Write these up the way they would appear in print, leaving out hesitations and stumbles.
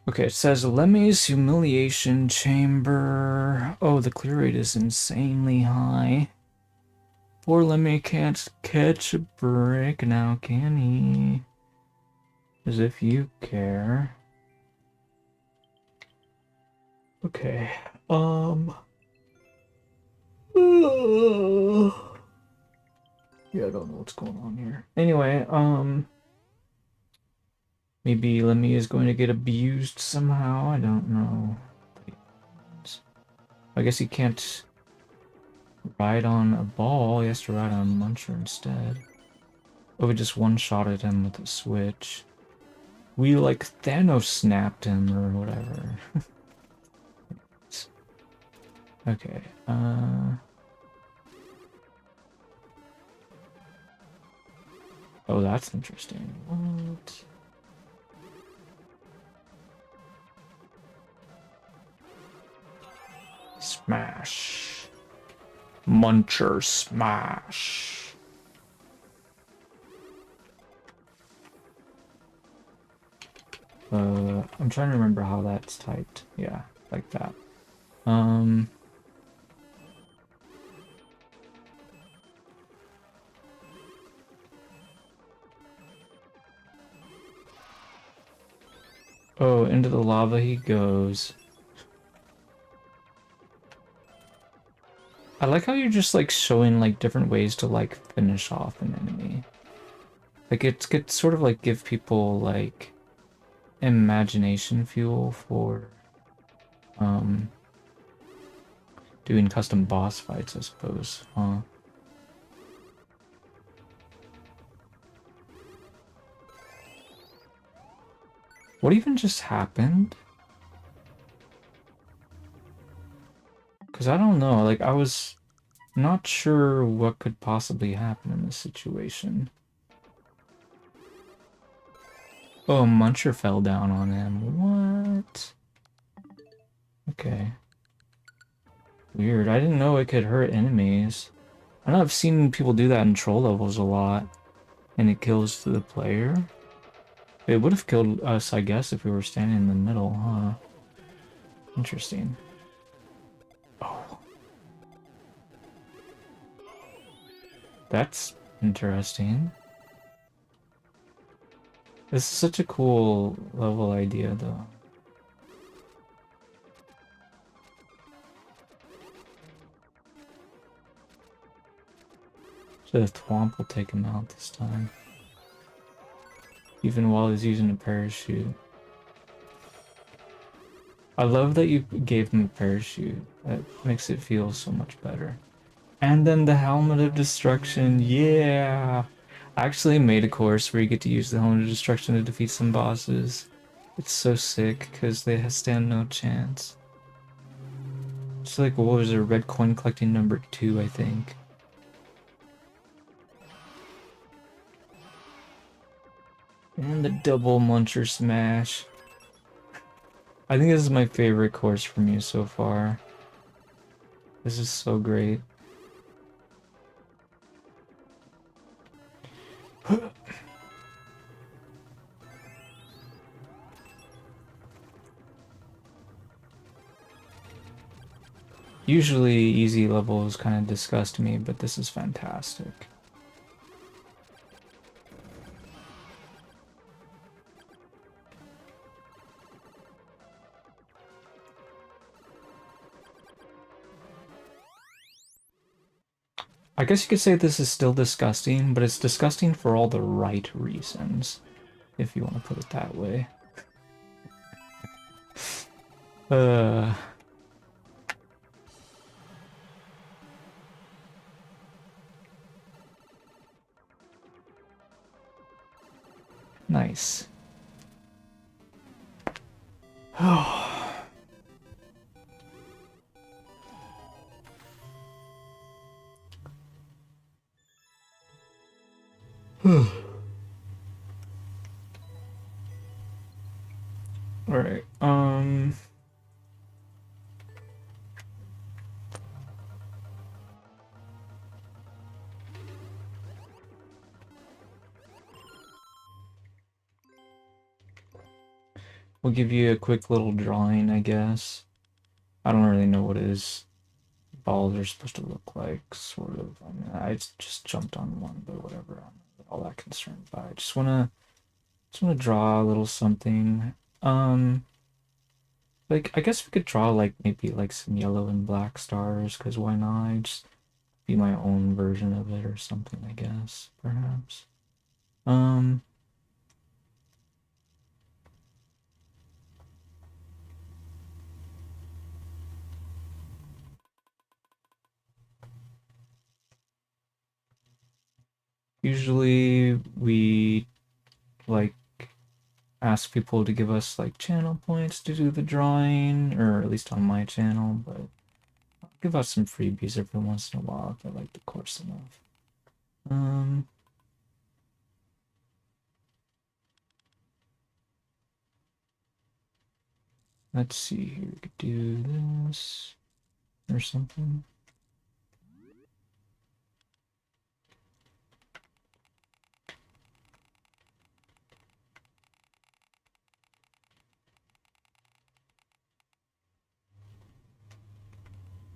Okay, it says Lemmy's Humiliation Chamber. Oh, the clear rate is insanely high. Poor Lemmy can't catch a break now, can he? As if you care. Okay, yeah, I don't know what's going on here. Anyway, maybe Lemmy is going to get abused somehow. I don't know. I guess he can't ride on a ball. He has to ride on a muncher instead. Oh, we just one-shotted him with a switch. We, like, Thanos snapped him or whatever. Okay, oh, that's interesting. What? Smash. Muncher smash. I'm trying to remember how that's typed. Yeah, like that. Oh, into the lava he goes. I like how you're just like showing like different ways to like finish off an enemy. Like it could sort of like give people like imagination fuel for um doing custom boss fights, I suppose, huh? What even just happened? Because I don't know, like I was not sure what could possibly happen in this situation. Oh, Muncher fell down on him. What? Okay. Weird. I didn't know it could hurt enemies. I know I've seen people do that in troll levels a lot, and it kills the player. It would have killed us, I guess, if we were standing in the middle, huh? Interesting. Oh, that's interesting. This is such a cool level idea, though. So the Thwomp will take him out this time. Even while he's using a parachute. I love that you gave him a parachute. That makes it feel so much better. And then the Helmet of Destruction, yeah! I actually made a course where you get to use the Helmet of Destruction to defeat some bosses. It's so sick, because they stand no chance. It's like, what was it, red coin collecting number 2, I think. And the double muncher smash. I think this is my favorite course from you so far. This is so great. Usually easy levels kind of disgust me, but this is fantastic. I guess you could say this is still disgusting, but it's disgusting for all the right reasons, if you want to put it that way. Uh... Nice. Alright, we'll give you a quick little drawing, I guess. I don't really know what his balls are supposed to look like, sort of. I mean, I just jumped on one, but whatever. I'm not all that concerned by it. Just wanna draw a little something. Like I guess we could draw like maybe like some yellow and black stars, cause why not? Just be my own version of it or something, I guess, perhaps. Um, Usually we like ask people to give us like channel points to do the drawing, or at least on my channel, but I'll give out some freebies every once in a while if I like the course enough. Um, let's see here. We could do this or something.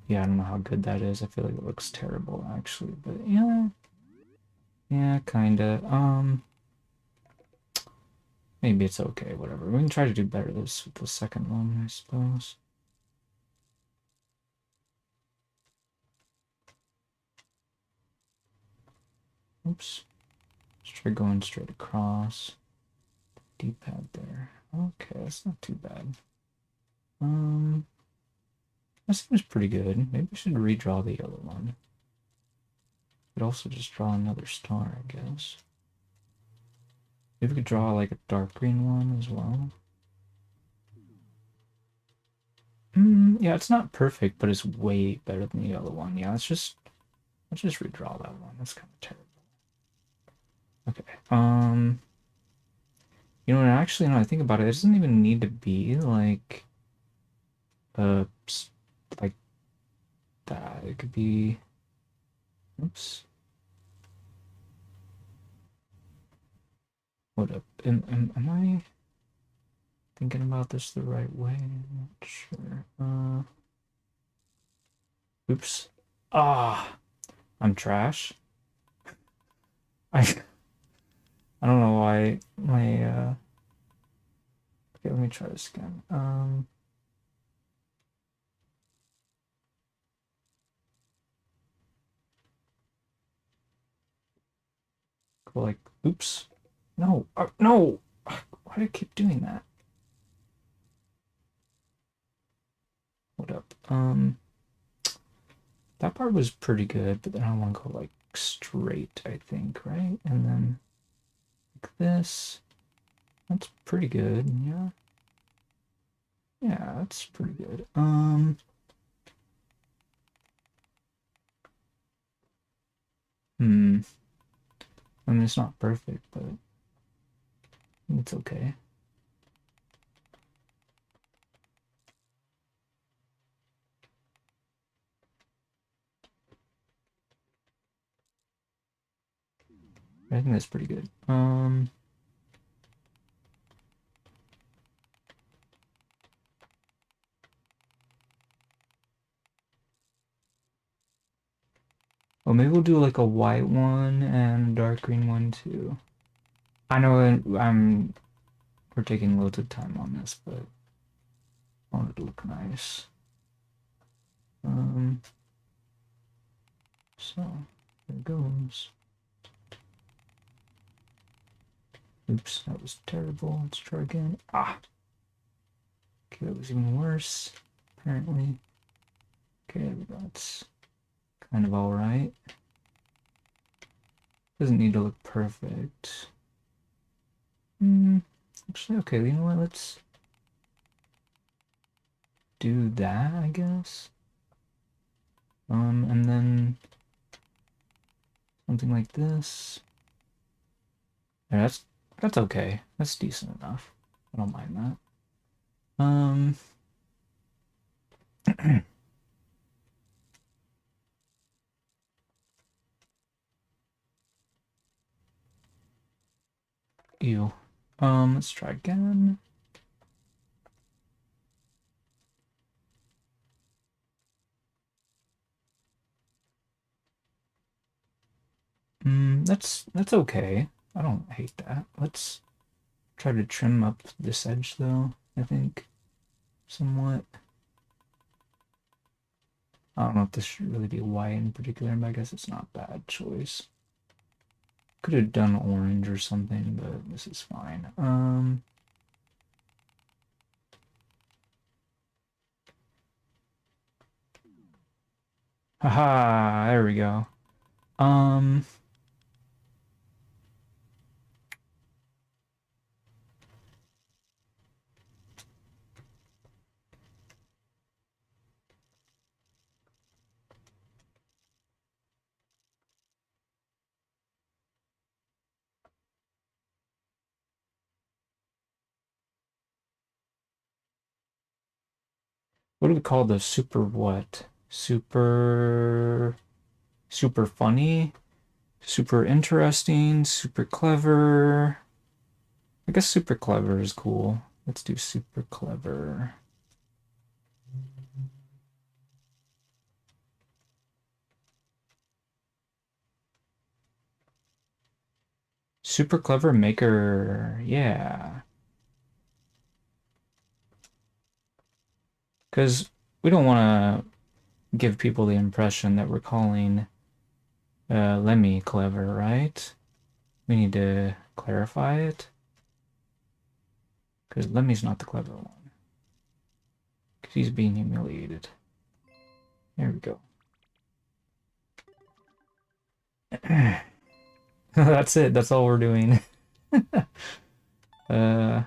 Yeah, I don't know how good that is. I feel like it looks terrible actually, but yeah. Yeah, kinda. Maybe it's okay, whatever. We can try to do better this with the second one, I suppose. Oops. Let's try going straight across. D-pad there. Okay, that's not too bad. That seems pretty good. Maybe we should redraw the yellow one. Could also just draw another star, I guess. Maybe we could draw like a dark green one as well. Yeah, it's not perfect, but it's way better than the yellow one. Yeah, let's just redraw that one. That's kind of terrible. Okay. You know, and actually, now I think about it, it doesn't even need to be uh, like that. It could be. Oops. What up? Am I thinking about this the right way? I'm not sure. Oops. Ah, I'm trash. I I don't know why my okay, let me try this again. Go like oops. No. No. Why do I keep doing that? What up? That part was pretty good, but then I want to go like straight, I think, right? And then like this. That's pretty good. Yeah. Yeah, that's pretty good. Hmm. I mean, it's not perfect, but it's okay. I think that's pretty good. Well, maybe we'll do like a white one and a dark green one too. I know we're taking loads of time on this, but I want it to look nice. Um, so there it goes. Oops, that was terrible. Let's try again. Ah, okay, that was even worse, apparently. Okay, that's kind of all right. Doesn't need to look perfect. Actually, okay, you know what? Let's do that, I guess. And then something like this. Yeah, that's okay. That's decent enough. I don't mind that. Ew. Let's try again. That's okay. I don't hate that. Let's try to trim up this edge though, I think, somewhat. I don't know if this should really be white in particular, but I guess it's not a bad choice. Could have done orange or something, but this is fine. Haha, there we go. Um, what do we call the super what? Super funny, super interesting, super clever. I guess super clever is cool. Let's do super clever. Super clever maker, yeah. Because we don't want to give people the impression that we're calling Lemmy clever, right? We need to clarify it. Because Lemmy's not the clever one. Because he's being humiliated. There we go. That's it. That's all we're doing. Of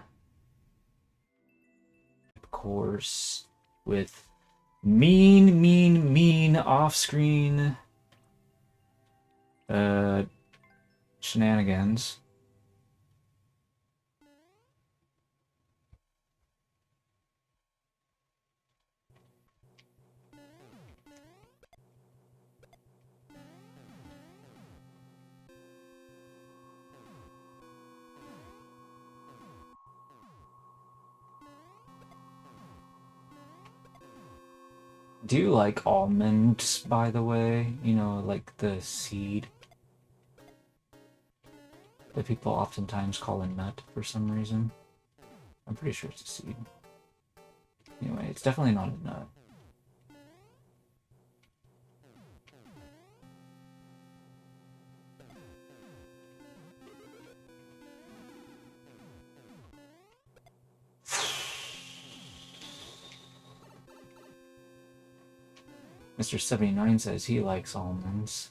course, with mean off-screen uh, shenanigans. Do you like almonds, by the way? You know, like the seed that people oftentimes call a nut for some reason. I'm pretty sure it's a seed. Anyway, it's definitely not a nut. Mr. 79 says he likes almonds.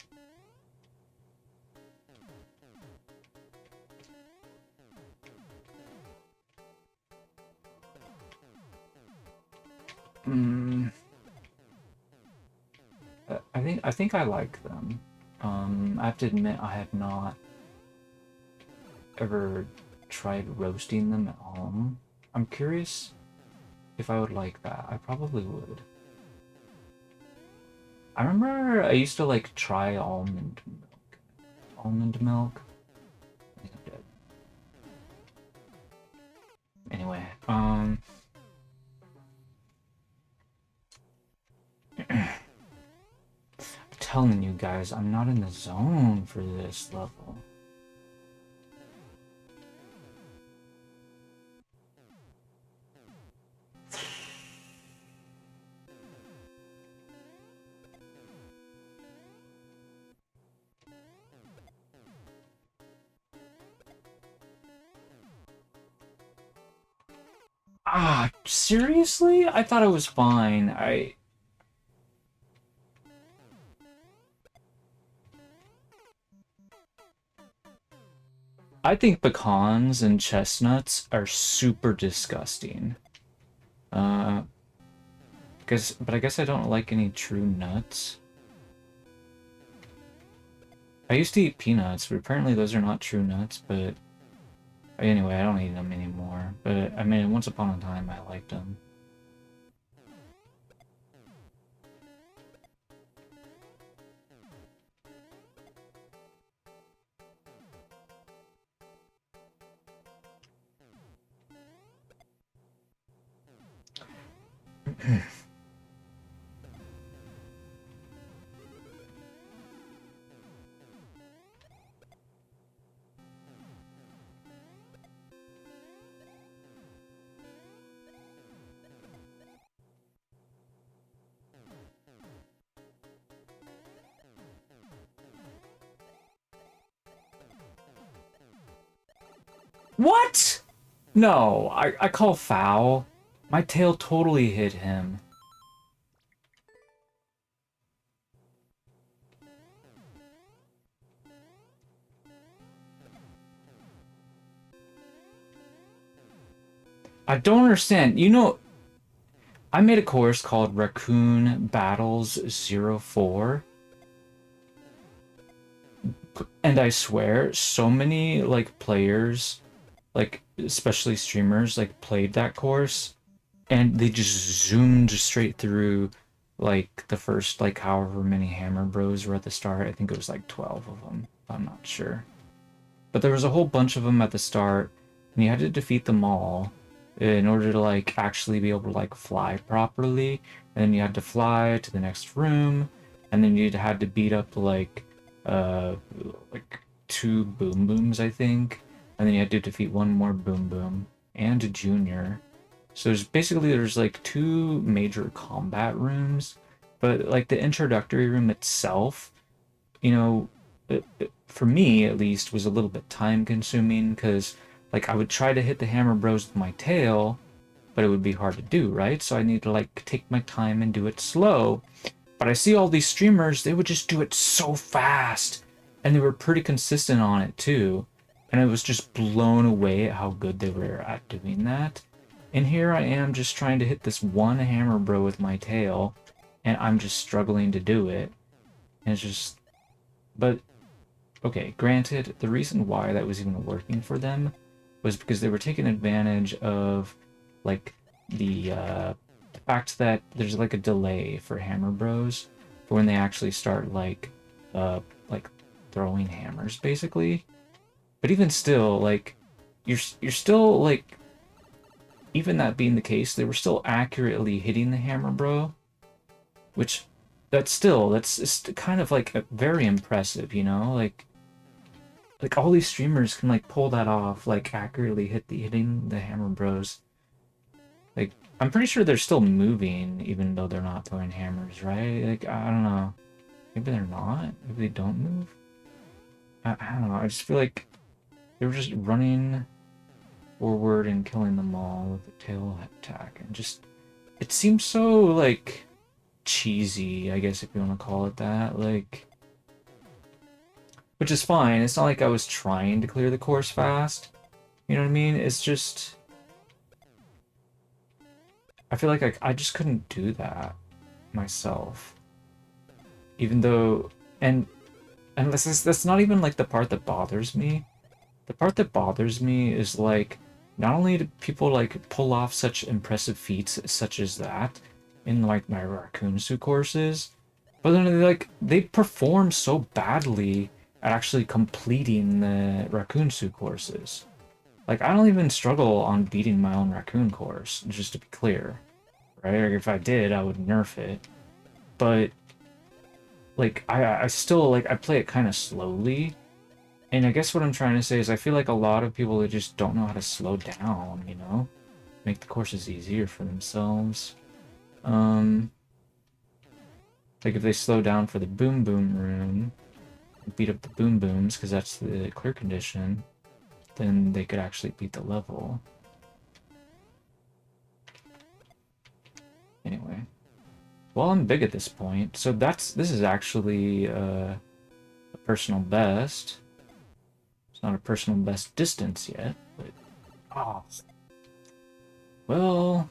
Hmm. I think I like them. I have to admit I have not ever tried roasting them at home. I'm curious if I would like that. I probably would. I remember I used to like try almond milk. Almond milk? I think I'm dead. Anyway, I'm telling you guys, I'm not in the zone for this level. Ah, seriously? I thought it was fine. I think pecans and chestnuts are super disgusting. Uh, but I guess I don't like any true nuts. I used to eat peanuts, but apparently those are not true nuts, but anyway, I don't eat them anymore. But I mean, once upon a time I liked them. What? No, I call foul. My tail totally hit him. I don't understand. You know, I made a course called Raccoon Battles 04, and I swear so many like players, like especially streamers, like played that course and they just zoomed straight through like the first like however many Hammer Bros were at the start. I think it was like 12 of them. I'm not sure. But there was a whole bunch of them at the start, and you had to defeat them all in order to like actually be able to like fly properly. And then you had to fly to the next room, and then you had to beat up uh like two Boom Booms, I think. And then you had to defeat one more Boom Boom and a Junior. So there's like two major combat rooms, but like the introductory room itself, you know, for me at least, was a little bit time consuming because like I would try to hit the Hammer Bros with my tail, but it would be hard to do, right? So I need to like take my time and do it slow. But I see all these streamers, they would just do it so fast, and they were pretty consistent on it too. And I was just blown away at how good they were at doing that. And here I am just trying to hit this one Hammer Bro with my tail, and I'm just struggling to do it. And it's just, but okay, granted, the reason why that was even working for them was because they were taking advantage of like the fact that there's like a delay for Hammer Bros for when they actually start like throwing hammers basically. But even still, like you're still like even that being the case, they were still accurately hitting the Hammer Bro, which that's just kind of like very impressive, you know? Like all these streamers can like pull that off, like accurately hitting the Hammer Bros. Like I'm pretty sure they're still moving even though they're not throwing hammers, right? Like I don't know. Maybe they're not. Maybe they don't move. I don't know. I just feel like they were just running forward and killing them all with the tail attack, and just it seems so like cheesy, I guess if you want to call it that. Like, which is fine. It's not like I was trying to clear the course fast. You know what I mean? It's just I feel like I just couldn't do that myself. Even though, and that's not even like the part that bothers me. The part that bothers me is like, not only do people like pull off such impressive feats such as that in like my Raccoon Suit courses, but then they perform so badly at actually completing the Raccoon Suit courses. Like I don't even struggle on beating my own Raccoon course, just to be clear, right? Or if I did, I would nerf it. But like I still like I play it kind of slowly. And I guess what I'm trying to say is I feel like a lot of people that just don't know how to slow down, you know? Make the courses easier for themselves. Um, like if they slow down for the Boom Boom room, beat up the Boom Booms, because that's the clear condition, then they could actually beat the level. Anyway. Well, I'm big at this point, so this is actually a personal best. It's not a personal best distance yet, but oh, well,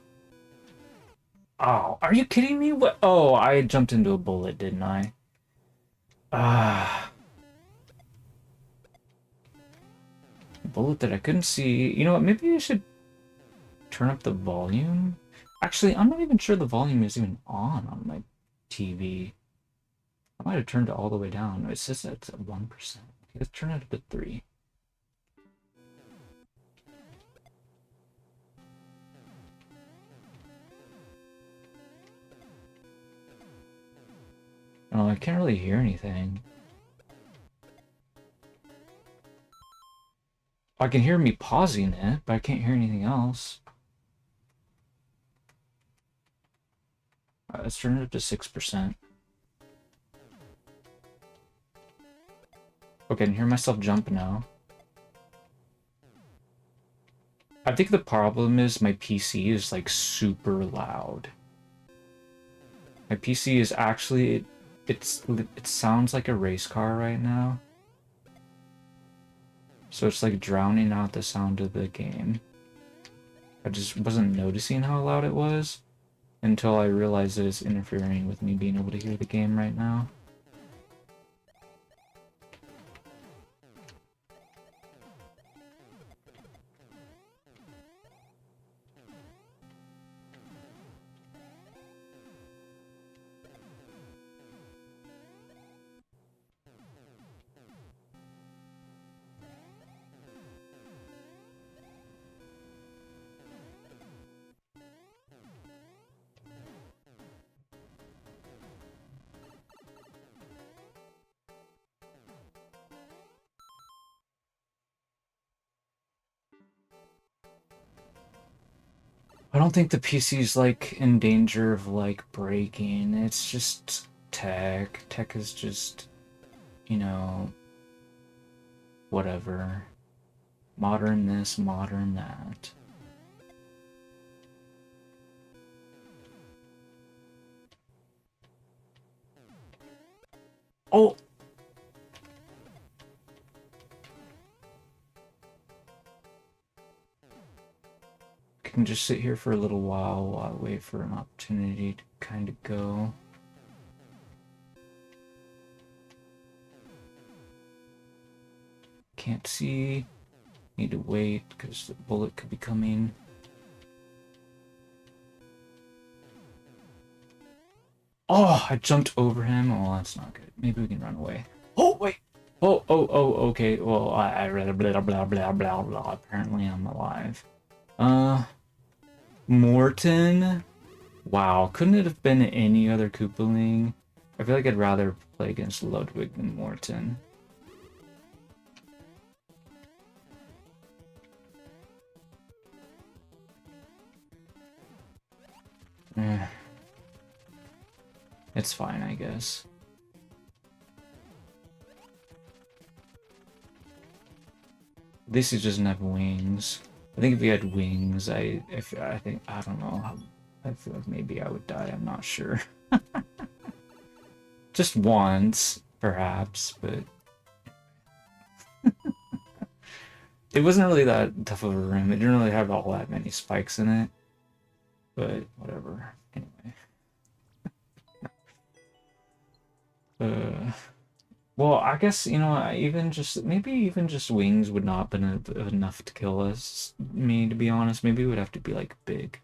oh, are you kidding me? What? Oh, I jumped into a bullet, didn't I? Ah, bullet that I couldn't see. You know what? Maybe I should turn up the volume. Actually, I'm not even sure the volume is even on my TV. I might have turned it all the way down. It says it's at 1%. Let's turn it up to 3. Oh, I can't really hear anything. I can hear me pausing it, but I can't hear anything else. Let's turn it up to 6%. Okay, I can hear myself jump now. I think the problem is my PC is like super loud. My PC is actually it sounds like a race car right now. So it's like drowning out the sound of the game. I just wasn't noticing how loud it was until I realized that it's interfering with me being able to hear the game right now. I don't think the PC's like in danger of like breaking. It's just tech. Tech is just, you know, whatever. Modern this, modern that. Oh! Can just sit here for a little while I wait for an opportunity to kind of go. Can't see. Need to wait because the bullet could be coming. Oh, I jumped over him. Oh, that's not good. Maybe we can run away. Oh, wait. Okay. Well, I read blah, blah, blah, blah, blah. Apparently I'm alive. Morton? Wow, couldn't it have been any other Koopaling? I feel like I'd rather play against Ludwig than Morton. Eh. It's fine, I guess. At least he doesn't have wings. I think if he had wings, I think, I don't know. I feel like maybe I would die, I'm not sure. Just once, perhaps, but it wasn't really that tough of a room. It didn't really have all that many spikes in it, but whatever. Anyway. Well, I guess, you know, maybe even just wings would not been enough to kill me, to be honest. Maybe it would have to be like big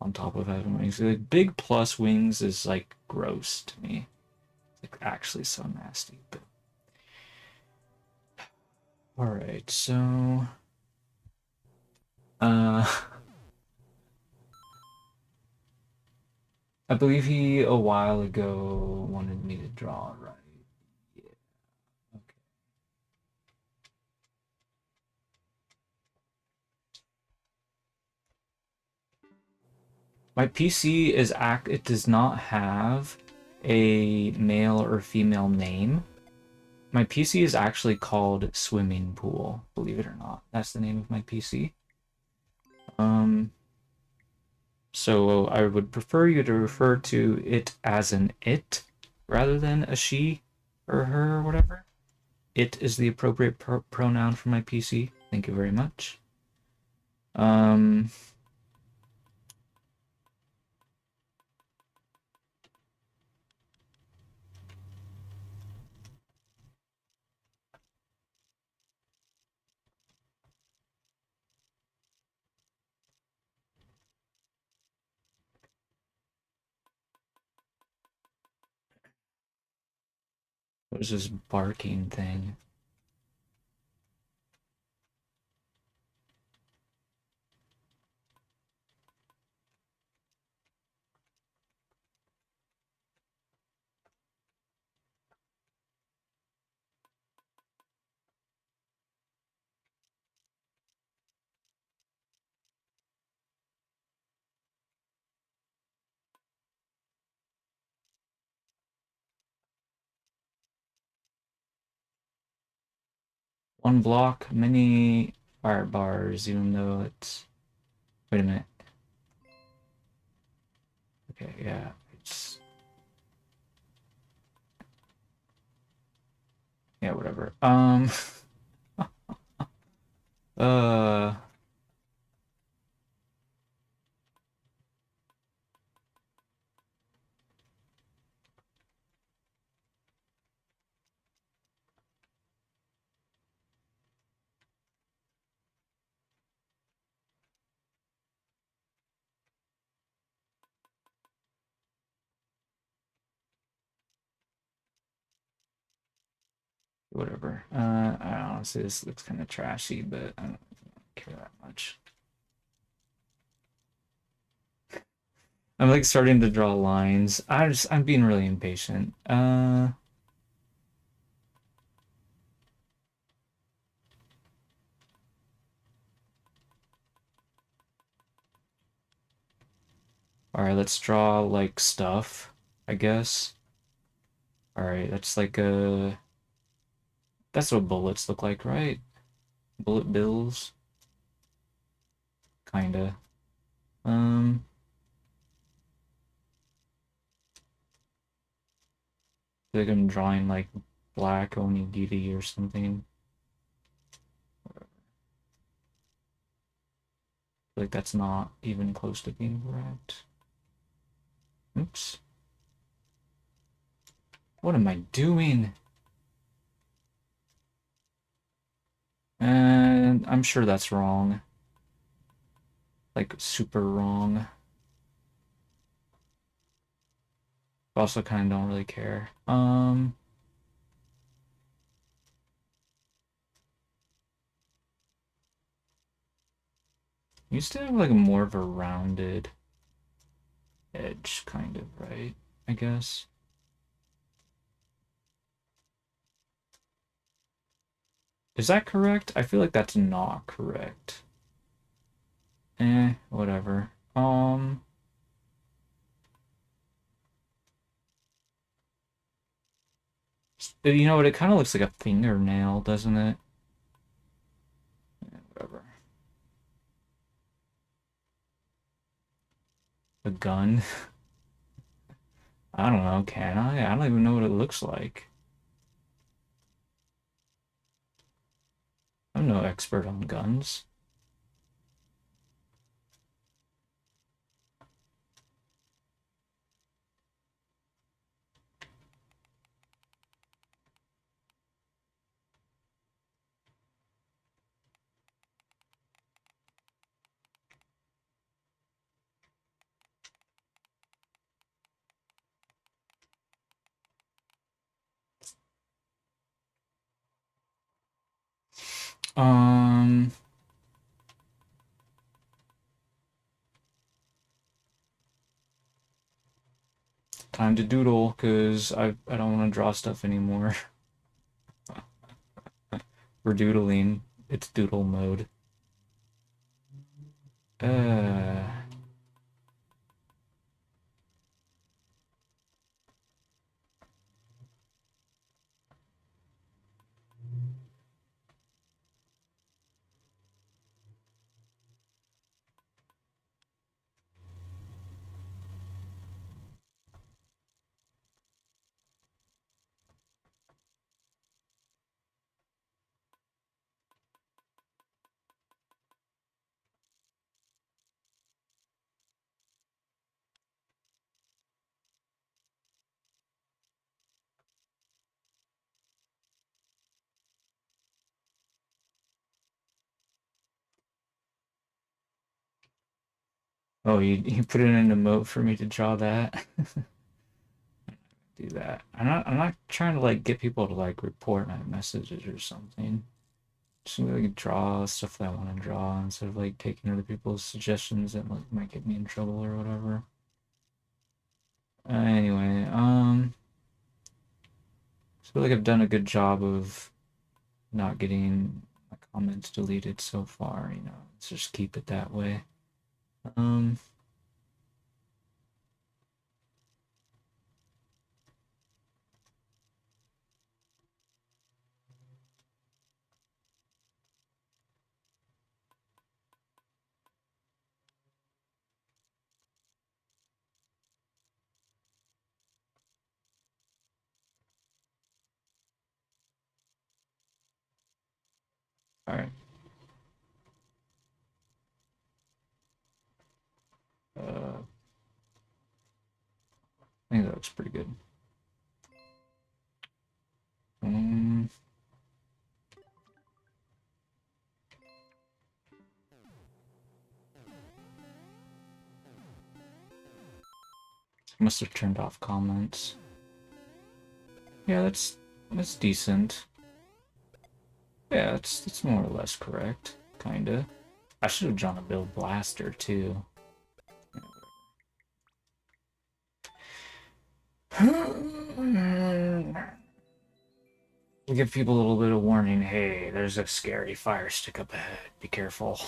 on top of having wings. Like big plus wings is like gross to me. Like actually so nasty, but all right, so uh I believe he a while ago wanted me to draw, right? Yeah. Okay. My PC it does not have a male or female name. My PC is actually called Swimming Pool, believe it or not. That's the name of my PC. Um, so I would prefer you to refer to it as an it rather than a she or her or whatever. It is the appropriate pronoun for my PC. Thank you very much. Um, what is this barking thing? One block, many fire bars, even though it's Wait a minute. Okay, yeah, it's yeah, whatever. Uh, whatever. Honestly, this looks kind of trashy, but I don't care that much. I'm like starting to draw lines. I'm being really impatient. All right, let's draw like stuff, I guess. All right, that's what bullets look like, right? Bullet bills, kinda. Um, I feel like I'm drawing like black onigiri or something. Like that's not even close to being correct. Oops. What am I doing? And I'm sure that's wrong. Like super wrong. Also kind of don't really care. Used to have like more of a rounded edge, kind of, right? I guess. Is that correct? I feel like that's not correct. Whatever. You know what? It kind of looks like a fingernail, doesn't it? Whatever. A gun? I don't know, can I? I don't even know what it looks like. I'm no expert on guns. Um, Time to doodle, because I don't want to draw stuff anymore. We're doodling. It's doodle mode. Uh, oh, you put in an emote for me to draw that? Do that. I'm not trying to like get people to like report my messages or something. Just like draw stuff that I want to draw instead of like taking other people's suggestions that like might get me in trouble or whatever. Anyway, I feel like I've done a good job of not getting my comments deleted so far, you know. Let's just keep it that way. Um, Alright. I think that looks pretty good. Um, must have turned off comments. Yeah, that's decent. Yeah, that's more or less correct. Kinda. I should have drawn a build blaster too. We give people a little bit of warning. Hey, there's a scary fire stick up ahead. Be careful.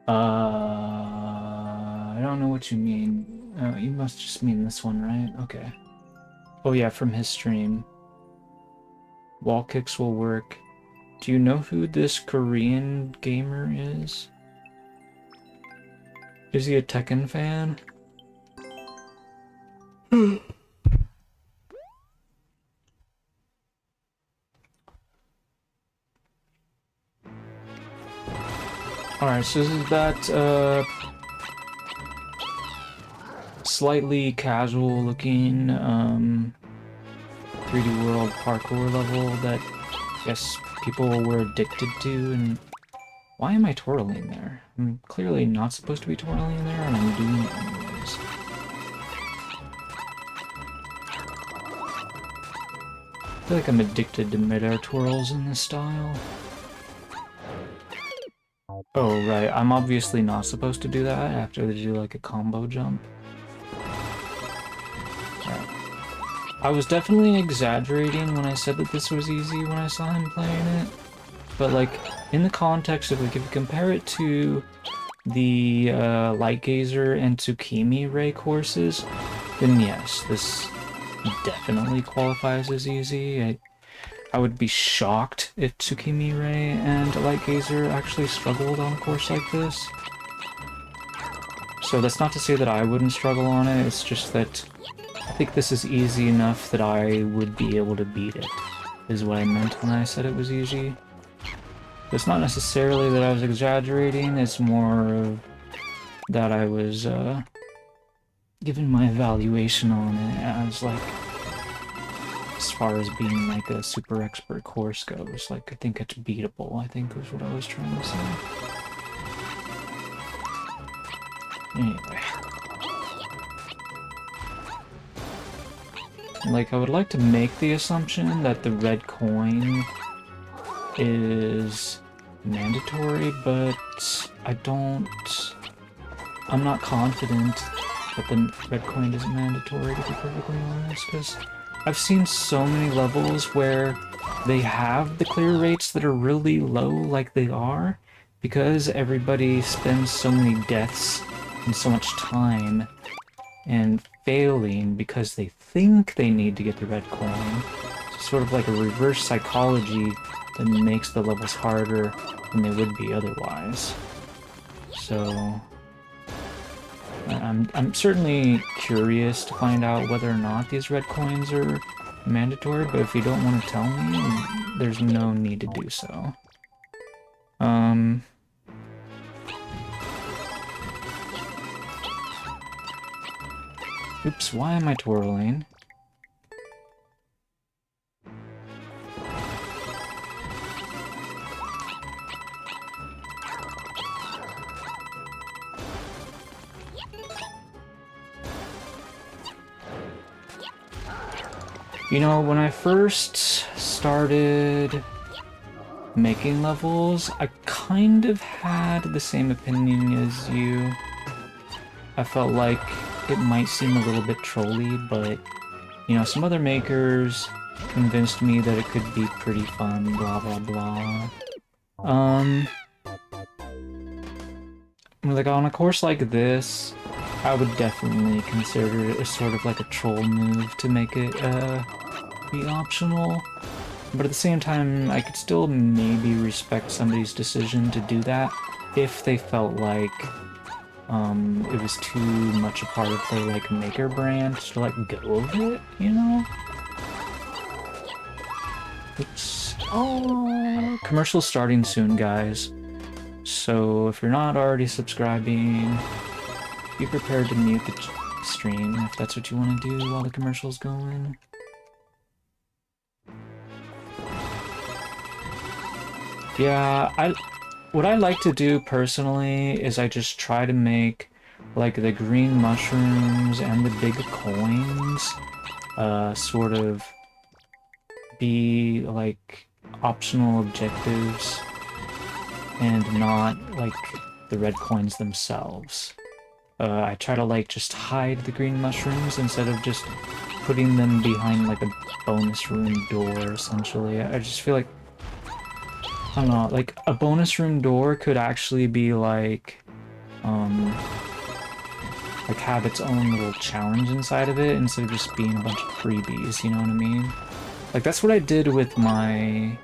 I don't know what you mean. You must just mean this one, right? Okay. Oh yeah, from his stream. Wall kicks will work. Do you know who this Korean gamer is? Is he a Tekken fan? Alright, so this is that, slightly casual looking, 3D World parkour level that I guess people were addicted to, and why am I twirling there? I'm clearly not supposed to be twirling there, and I'm doing it anyways. I feel like I'm addicted to mid-air twirls in this style. Oh, right, I'm obviously not supposed to do that after they do like a combo jump. Right. I was definitely exaggerating when I said that this was easy when I saw him playing it, but like, in the context of like, if you compare it to the Light Gazer and Tsukimi Ray courses, then yes, this definitely qualifies as easy. I would be shocked if Tsukimi Ray and Light Gazer actually struggled on a course like this. So that's not to say that I wouldn't struggle on it, it's just that I think this is easy enough that I would be able to beat it, is what I meant when I said it was easy. It's not necessarily that I was exaggerating, it's more of that I was giving my evaluation on it as like, as far as being like a super expert course goes. Like, I think it's beatable, I think was what I was trying to say. Anyway. Like, I would like to make the assumption that the red coin is mandatory, but I'm not confident that the red coin isn't mandatory, to be perfectly honest, because I've seen so many levels where they have the clear rates that are really low, like they are, because everybody spends so many deaths and so much time and failing because they think they need to get the red coin. It's sort of like a reverse psychology that makes the levels harder than they would be otherwise. So I'm certainly curious to find out whether or not these red coins are mandatory, but if you don't want to tell me, there's no need to do so. Oops, why am I twirling? You know, when I first started making levels, I kind of had the same opinion as you. I felt like it might seem a little bit trolly, but, you know, some other makers convinced me that it could be pretty fun, blah blah blah. Like, on a course like this, I would definitely consider it as sort of like a troll move to make it, be optional. But at the same time, I could still maybe respect somebody's decision to do that if they felt like it was too much a part of their, like, maker brand to let go of it, you know? Oops. Oh, commercial's starting soon, guys. So if you're not already subscribing, be prepared to mute the stream if that's what you want to do while the commercial's going. Yeah, what I like to do personally is I just try to make like the green mushrooms and the big coins sort of be like optional objectives and not like the red coins themselves. I try to like just hide the green mushrooms instead of just putting them behind like a bonus room door, essentially. I just feel like, I don't know, like a bonus room door could actually be like like have its own little challenge inside of it instead of just being a bunch of freebies, you know what I mean? Like that's what I did with my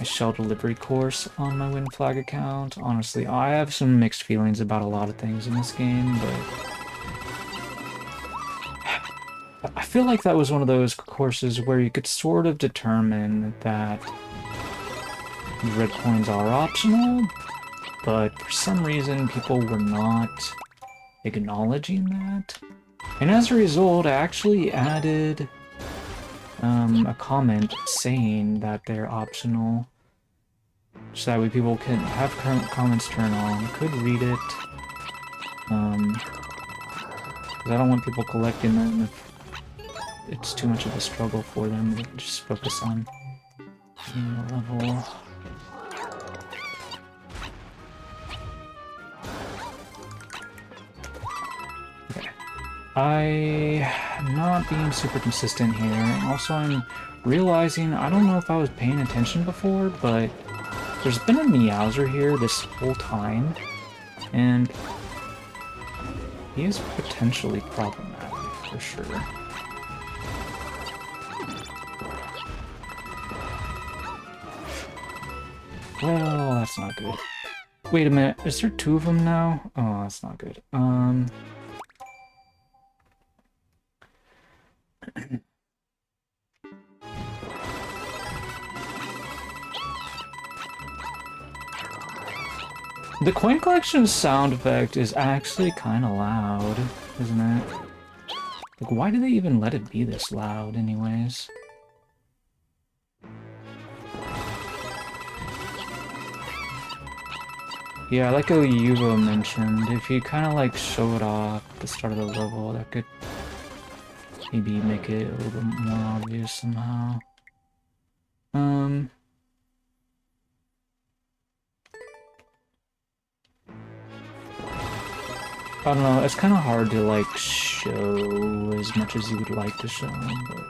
shell delivery course on my Win Flag account. Honestly, I have some mixed feelings about a lot of things in this game, but I feel like that was one of those courses where you could sort of determine that red coins are optional, but for some reason people were not acknowledging that. And as a result, I actually added a comment saying that they're optional, so that way people can have current comments turned on, could read it, because I don't want people collecting them if it's too much of a struggle for them to just focus on NewLevel. Okay. I'm not being super consistent here, and also I'm realizing, I don't know if I was paying attention before, but there's been a Meowser here this whole time, and he is potentially problematic, for sure. Well, that's not good. Wait a minute, is there two of them now? Oh, that's not good. The coin collection sound effect is actually kind of loud, isn't it? Like, why do they even let it be this loud anyways? Yeah, like Yuvo mentioned, if you kind of like show it off at the start of the level, that could maybe make it a little bit more obvious somehow. I don't know, it's kind of hard to like show as much as you would like to show, but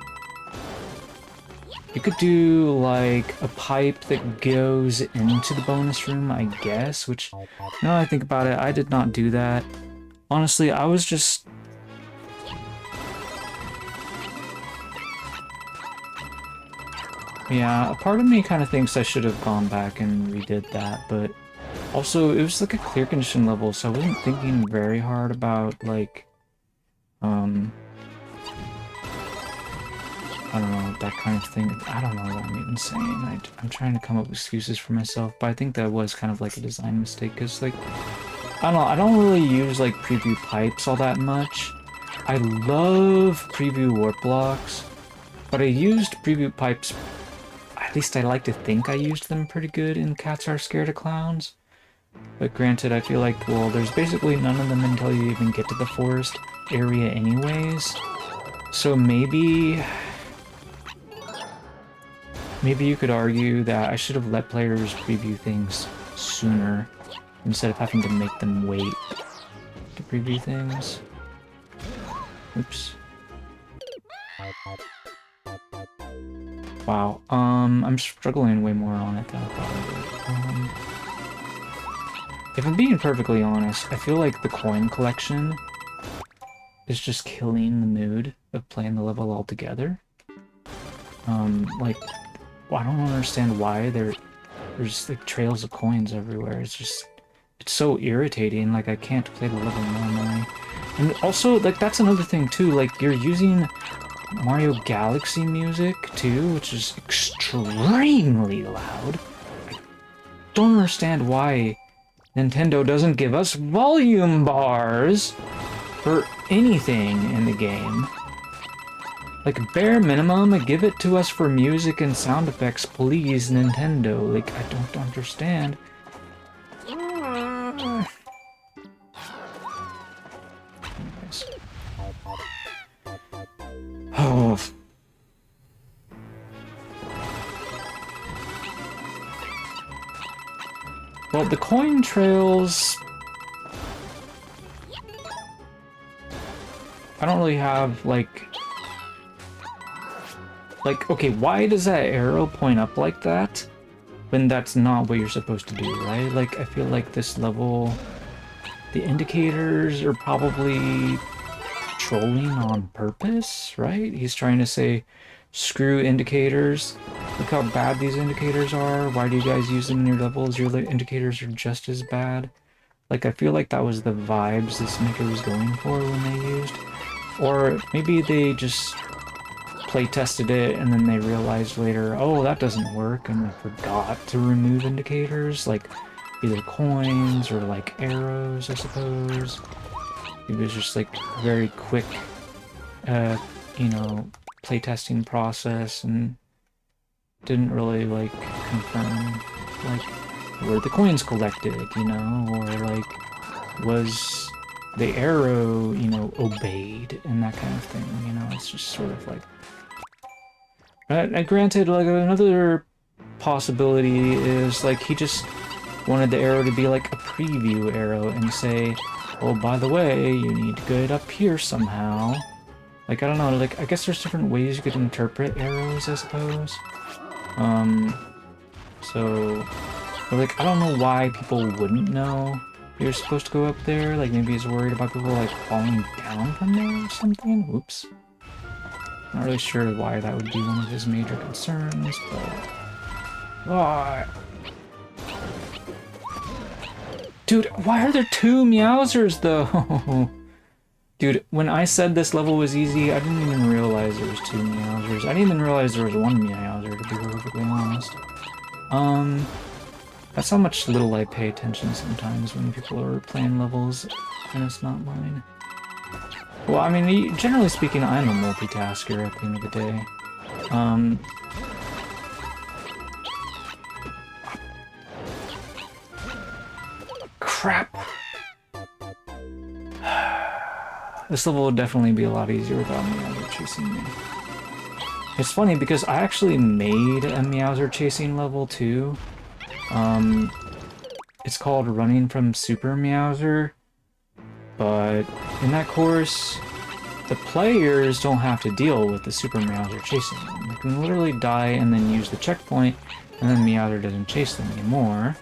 you could do like a pipe that goes into the bonus room, I guess, which now I think about it, I did not do that. Honestly, I was just... Yeah, a part of me kind of thinks I should have gone back and redid that, but also it was like a clear condition level, so I wasn't thinking very hard about like, I don't know, that kind of thing. I don't know what I'm even saying. I'm trying to come up with excuses for myself, but I think that was kind of like a design mistake, because like, I don't know, I don't really use like preview pipes all that much. I love preview warp blocks, but I used preview pipes, at least I like to think I used them pretty good in Cats Are Scared of Clowns. But granted, I feel like, well, there's basically none of them until you even get to the forest area anyways. So maybe you could argue that I should have let players preview things sooner instead of having to make them wait to preview things. Oops. Wow, I'm struggling way more on it than I thought I would. If I'm being perfectly honest, I feel like the coin collection is just killing the mood of playing the level altogether. Like, well, I don't understand why there's like trails of coins everywhere. It's so irritating, like I can't play the level normally. And also, like, that's another thing too, like, you're using Mario Galaxy music too, which is extremely loud. I don't understand why Nintendo doesn't give us volume bars for anything in the game. Like, bare minimum, give it to us for music and sound effects, please, Nintendo. Like, I don't understand. Anyways. Oh. Well, the coin trails... I don't really have, like... Like, okay, why does that arrow point up like that? When that's not what you're supposed to do, right? Like, I feel like this level the indicators are probably trolling on purpose, right? He's trying to say, screw indicators. Look how bad these indicators are. Why do you guys use them in your levels? Your indicators are just as bad. Like, I feel like that was the vibes this maker was going for when they used. Or maybe they just play tested it and then they realized later, oh, that doesn't work, and they forgot to remove indicators, like either coins or like arrows, I suppose. It was just like very quick, you know, playtesting process and didn't really like confirm like were the coins collected, you know, or like was the arrow, you know, obeyed and that kind of thing, you know. It's just sort of like granted, like another possibility is like he just wanted the arrow to be like a preview arrow and say, oh, by the way, you need to get up here somehow. Like, I don't know, like, I guess there's different ways you could interpret arrows, I suppose. So, but like, I don't know why people wouldn't know you're supposed to go up there. Like, maybe he's worried about people, like, falling down from there or something? Oops. Not really sure why that would be one of his major concerns, but... Oh. Dude, why are there two Meowsers, though? Dude, when I said this level was easy, I didn't even realize there was two Meowsers. I didn't even realize there was one Meowser, to be perfectly honest. That's how much little I pay attention sometimes when people are playing levels, and it's not mine. Well, I mean, generally speaking, I'm a multitasker at the end of the day. Crap! This level would definitely be a lot easier without Meowser chasing me. It's funny because I actually made a Meowser chasing level too. It's called Running from Super Meowser, but in that course, the players don't have to deal with the Super Meowser chasing them. They can literally die and then use the checkpoint, and then Meowser doesn't chase them anymore,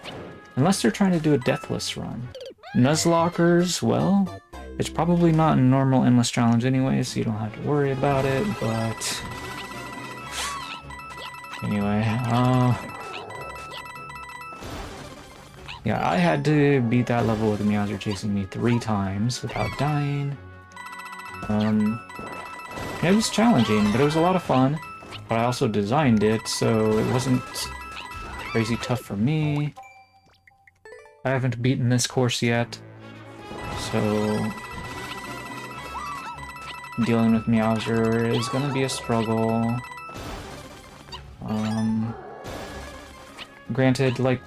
unless they're trying to do a deathless run. Nuzlockers, well, it's probably not a normal endless challenge anyway, so you don't have to worry about it, but... Anyway, yeah, I had to beat that level with the Meowser chasing me 3 times without dying. It was challenging, but it was a lot of fun. But I also designed it, so it wasn't crazy tough for me. I haven't beaten this course yet, so dealing with Meowser is gonna be a struggle. Granted, like,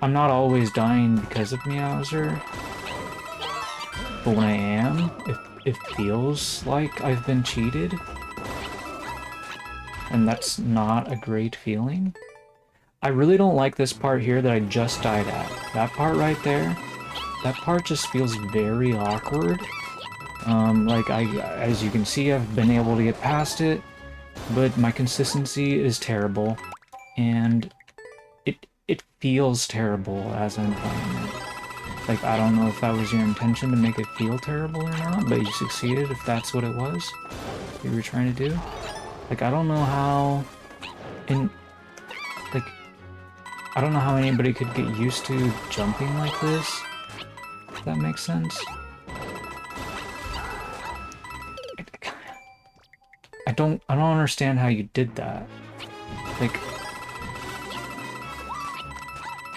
I'm not always dying because of Meowser, but when I am, it feels like I've been cheated, and that's not a great feeling. I really don't like this part here that I just died at. That part right there, that part just feels very awkward. Like, as you can see, I've been able to get past it, but my consistency is terrible, and it feels terrible as I'm playing it. Like, I don't know if that was your intention to make it feel terrible or not, but you succeeded if that's what it was you were trying to do. Like, I don't know how... Like, I don't know how anybody could get used to jumping like this, if that makes sense. I don't understand how you did that. Like,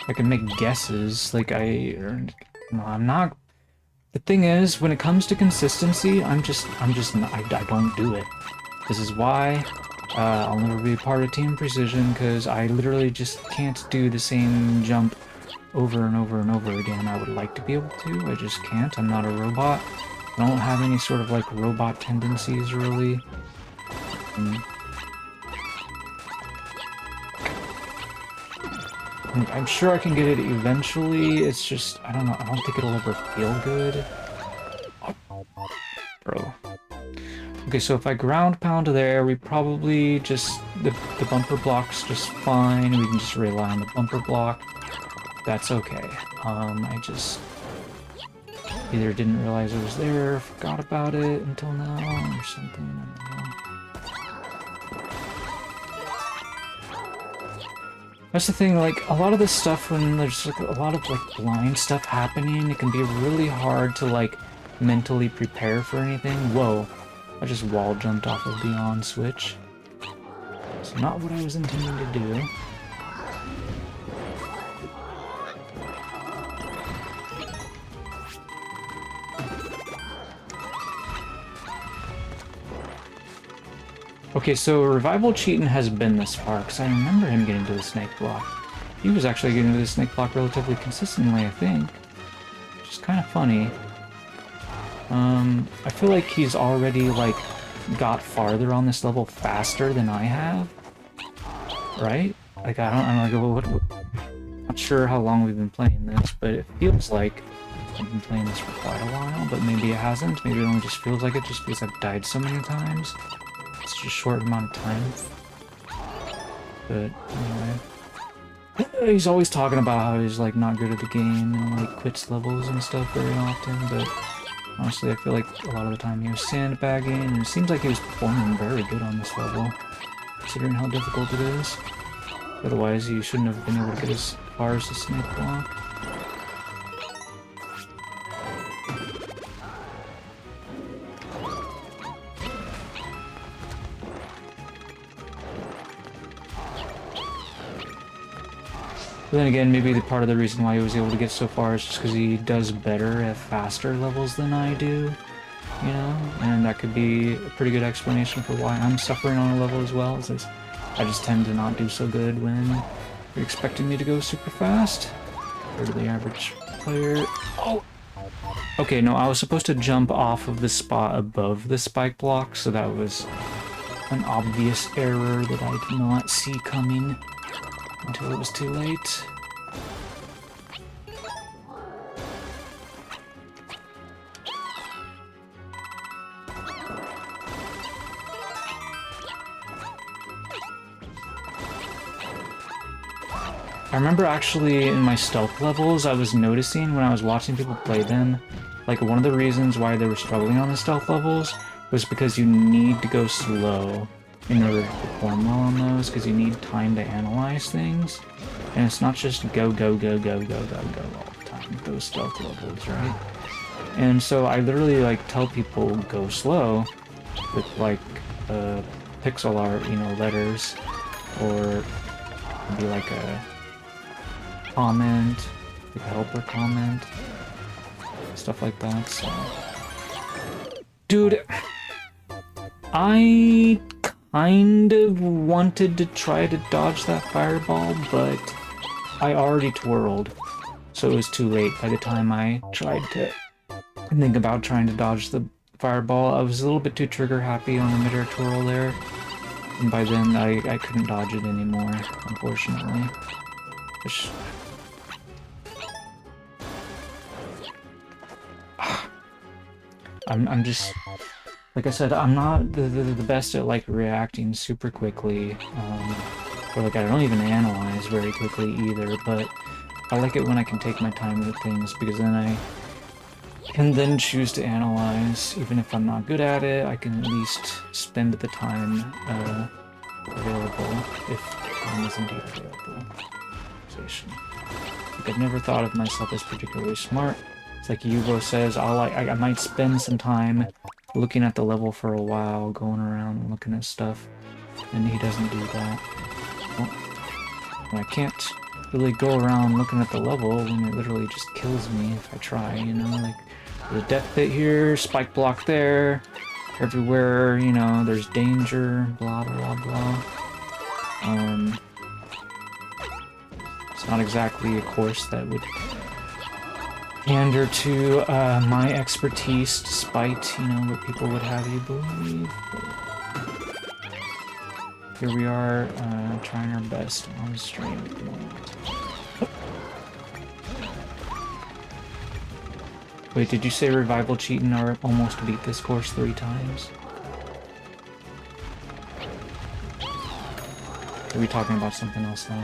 I can make guesses, like no, I'm not. The thing is, when it comes to consistency, I don't do it. This is why I'll never be a part of Team Precision, because I literally just can't do the same jump over and over and over again. I would like to be able to, I just can't. I'm not a robot. I don't have any sort of like robot tendencies, really. I'm sure I can get it eventually, it's just, I don't know, I don't think it'll ever feel good. Oh, bro. Okay, so if I ground pound there, we probably just, the bumper block's just fine, we can just rely on the bumper block. That's okay. Either didn't realize it was there, forgot about it until now, or something, I don't know. That's the thing, like, a lot of this stuff, when there's like a lot of like blind stuff happening, it can be really hard to like mentally prepare for anything. Whoa, I just wall jumped off of the on switch. It's not what I was intending to do. Okay, so Revival Cheatin' has been this far, because I remember him getting to the snake block. He was actually getting to the snake block relatively consistently, I think. Which is kind of funny. I feel like he's already, like, got farther on this level faster than I have. Right? Like, I'm not sure how long we've been playing this, but it feels like I've been playing this for quite a while, but maybe it hasn't. Maybe it only just feels like it just because I've died so many times. It's just a short amount of time. But anyway, he's always talking about how he's like not good at the game and like quits levels and stuff very often, but honestly I feel like a lot of the time he was sandbagging, and it seems like he was performing very good on this level, considering how difficult it is. Otherwise he shouldn't have been able to get as far as the snake block. But then again, maybe part of the reason why he was able to get so far is just because he does better at faster levels than I do, you know? And that could be a pretty good explanation for why I'm suffering on a level as well, is I just tend to not do so good when you're expecting me to go super fast. Compared to the average player. Oh! Okay, no, I was supposed to jump off of the spot above the spike block, so that was an obvious error that I did not see coming until it was too late. I remember actually in my stealth levels, I was noticing when I was watching people play them, like one of the reasons why they were struggling on the stealth levels was because you need to go slow in order to perform well on those, because you need time to analyze things. And it's not just go, go, go, go, go, go, go all the time with those stealth levels, right? And so I literally like tell people go slow with like pixel art, you know, letters, or be like a comment, like a helper comment, stuff like that. So, dude, I kind of wanted to try to dodge that fireball, but I already twirled, so it was too late by the time I tried to think about trying to dodge the fireball. I was a little bit too trigger happy on the mid-air twirl there, and by then I couldn't dodge it anymore, unfortunately. Which... I'm just... Like I said, I'm not the best at like reacting super quickly, or like I don't even analyze very quickly either, but I like it when I can take my time with things, because then I can then choose to analyze. Even if I'm not good at it, I can at least spend the time available, if time is indeed available. Like, I've never thought of myself as particularly smart. It's like Yugo says, I might spend some time looking at the level for a while, going around and looking at stuff, and he doesn't do that. Well, I can't really go around looking at the level when it literally just kills me if I try, you know? Like, there's a death pit here, spike block there, everywhere, you know, there's danger, blah blah blah. It's not exactly a course that would pander to my expertise, despite, you know, what people would have you believe. But here we are, trying our best on stream at the moment. Wait, did you say Revival Cheatin' or almost beat this course 3 times? Are we talking about something else now?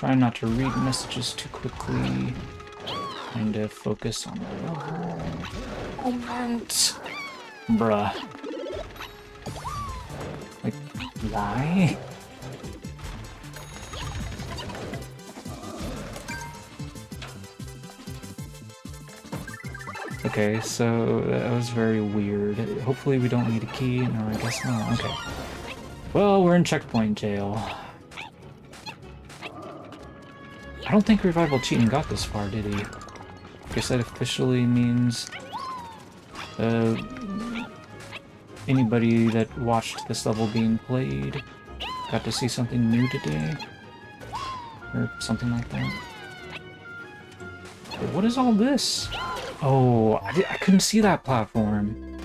try not to read messages too quickly. Trying to focus on the level. Moment. Bruh. Like, why? Okay, so that was very weird. Hopefully we don't need a key. No, I guess not. Okay. Well, we're in checkpoint jail. I don't think Revival Cheating got this far, did he? I guess that officially means anybody that watched this level being played got to see something new today. Or something like that. But what is all this? Oh, I couldn't see that platform.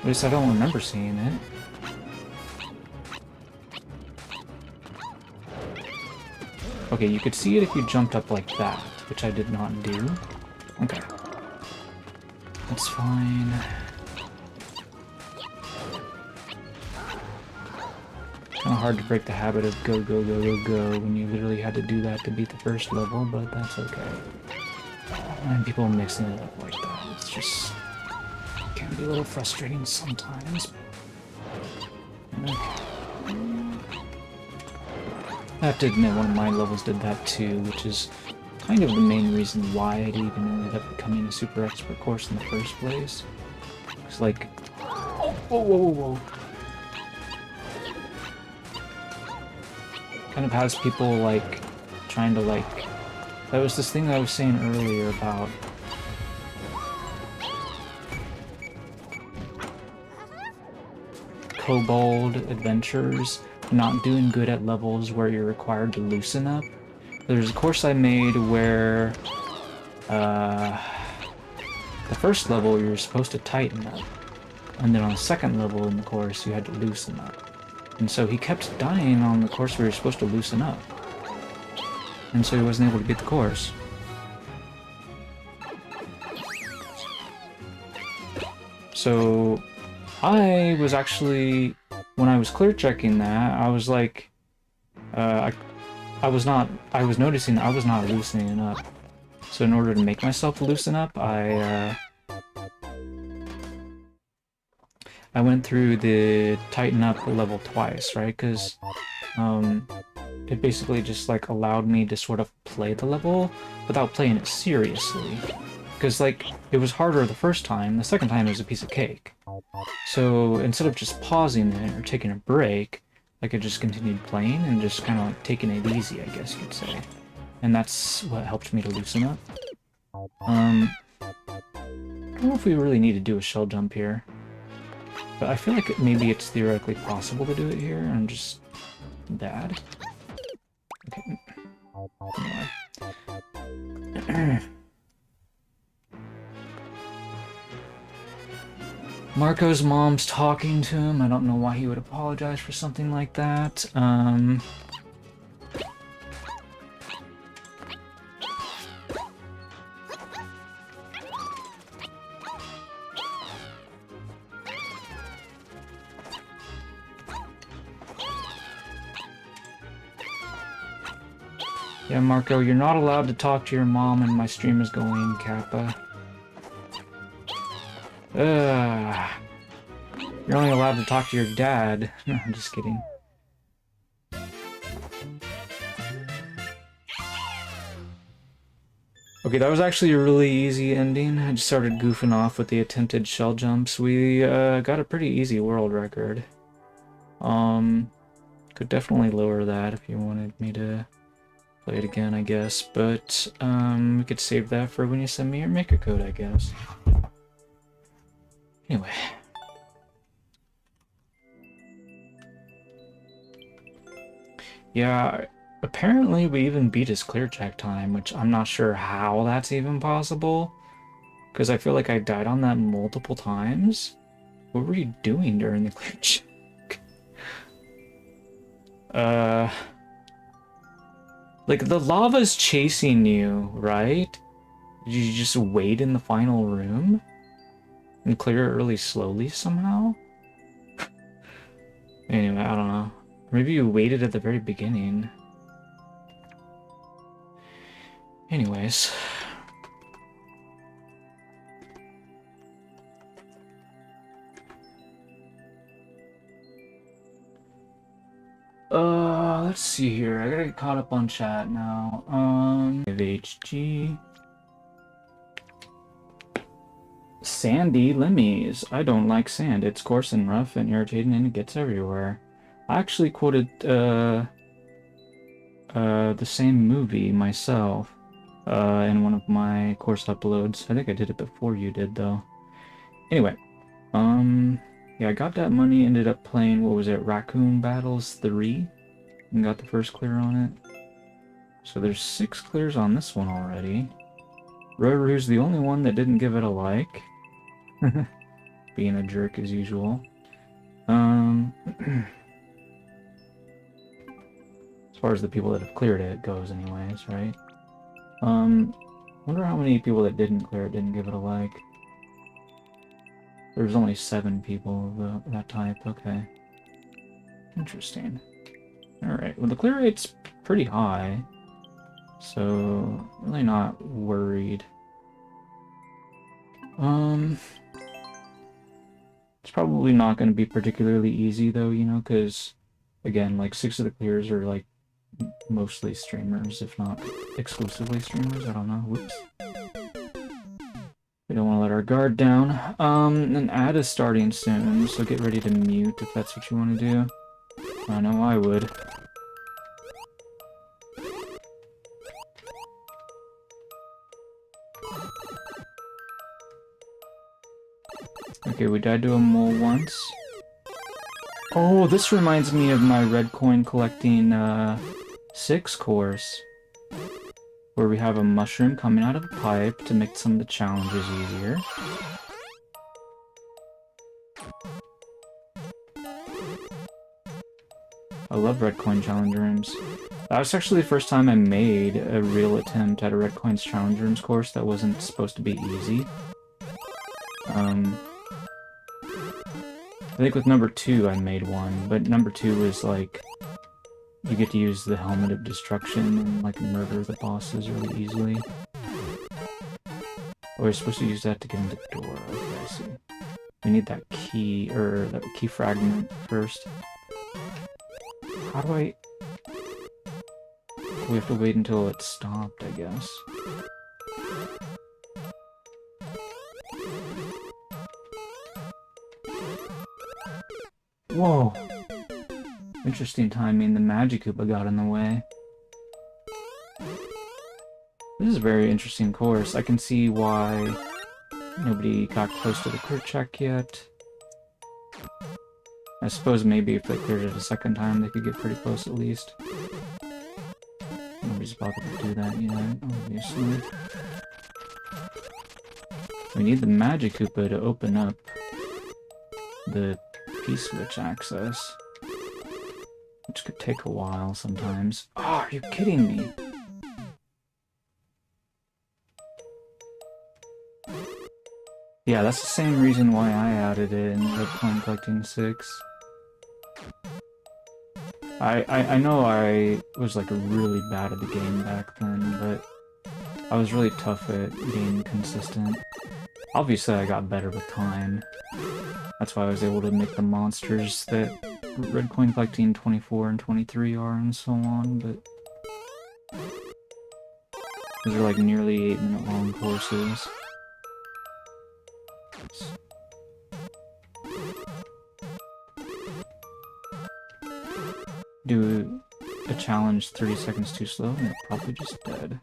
At least I don't remember seeing it. Okay, you could see it if you jumped up like that, which I did not do. Okay. That's fine. Kind of hard to break the habit of go, go, go, go, go when you literally had to do that to beat the first level, but that's okay. And people are mixing it up like that. It's just... it can be a little frustrating sometimes. Okay. I have to admit, one of my levels did that too, which is kind of the main reason why I even ended up becoming a super expert course in the first place. It's like... oh, whoa, whoa, whoa, whoa. Kind of has people, like, trying to, like... that was this thing that I was saying earlier about... kobold adventures not doing good at levels where you're required to loosen up. There's a course I made where... the first level you were supposed to tighten up. And then on the second level in the course you had to loosen up. And so he kept dying on the course where you're supposed to loosen up. And so he wasn't able to beat the course. So I was actually, when I was clear checking that, I was like, I was noticing I was not loosening up. So in order to make myself loosen up, I went through the tighten up level twice, right? Because it basically just like allowed me to sort of play the level without playing it seriously. Because like it was harder the first time, the second time it was a piece of cake. So instead of just pausing it or taking a break, I could just continued playing and just kind of like taking it easy, I guess you could say. And that's what helped me to loosen up. I don't know if we really need to do a shell jump here. But I feel like maybe it's theoretically possible to do it here. I'm just bad. Okay. Anyway. Marco's mom's talking to him. I don't know why he would apologize for something like that. Yeah, Marco, you're not allowed to talk to your mom and my stream is going, Kappa. You're only allowed to talk to your dad. No, I'm just kidding. Okay, that was actually a really easy ending. I just started goofing off with the attempted shell jumps. We got a pretty easy world record. Could definitely lower that if you wanted me to play it again, I guess. But we could save that for when you send me your maker code, I guess. Anyway. Yeah, apparently we even beat his clear check time, which I'm not sure how that's even possible. Because I feel like I died on that multiple times. What were you doing during the clear check? Like, the lava's chasing you, right? Did you just wait in the final room? And clear it really slowly somehow? Anyway, I don't know. Maybe you waited at the very beginning. Anyways. Let's see here. I gotta get caught up on chat now. HG. Sandy Lemmys. I don't like sand. It's coarse and rough and irritating and it gets everywhere. I actually quoted, the same movie myself, in one of my course uploads. I think I did it before you did, though. Anyway, yeah, I got that money, ended up playing, what was it, Raccoon Battles 3? And got the first clear on it. So there's 6 clears on this one already. Roru's the only one that didn't give it a like. Being a jerk as usual. As far as the people that have cleared it goes anyways, right? Wonder how many people that didn't clear it didn't give it a like. There's only 7 people of that type, okay. Interesting. Alright, well the clear rate's pretty high, so really not worried. It's probably not going to be particularly easy though, you know, because again, like 6 of the clears are like mostly streamers, if not exclusively streamers, I don't know, whoops. We don't want to let our guard down. An ad is starting soon, so get ready to mute if that's what you want to do. I know I would. Okay, we died to a mole once. Oh, this reminds me of my red coin collecting 6 course. Where we have a mushroom coming out of a pipe to make some of the challenges easier. I love red coin challenge rooms. That was actually the first time I made a real attempt at a red coins challenge rooms course that wasn't supposed to be easy. I think with number 2 I made one, but number 2 was like, you get to use the Helmet of Destruction and like murder the bosses really easily. Oh, you're supposed to use that to get into the door. Okay, I see. We need that key, or that key fragment first. How do I... We have to wait until it's stopped, I guess. Whoa! Interesting timing, the Magikoopa got in the way. This is a very interesting course. I can see why nobody got close to the clear check yet. I suppose maybe if they cleared it a second time, they could get pretty close at least. Nobody's bothered to do that yet, obviously. We need the Magikoopa to open up the P-switch access. Which could take a while sometimes. Oh, are you kidding me? Yeah, that's the same reason why I added it in Red Coin Collecting 6. I know I was like really bad at the game back then, but I was really tough at being consistent. Obviously I got better with time. That's why I was able to make the monsters that Red Coin Collecting 24 and 23 are and so on, but those are like nearly 8-minute long courses. Do a challenge 30 seconds too slow and you're probably just dead.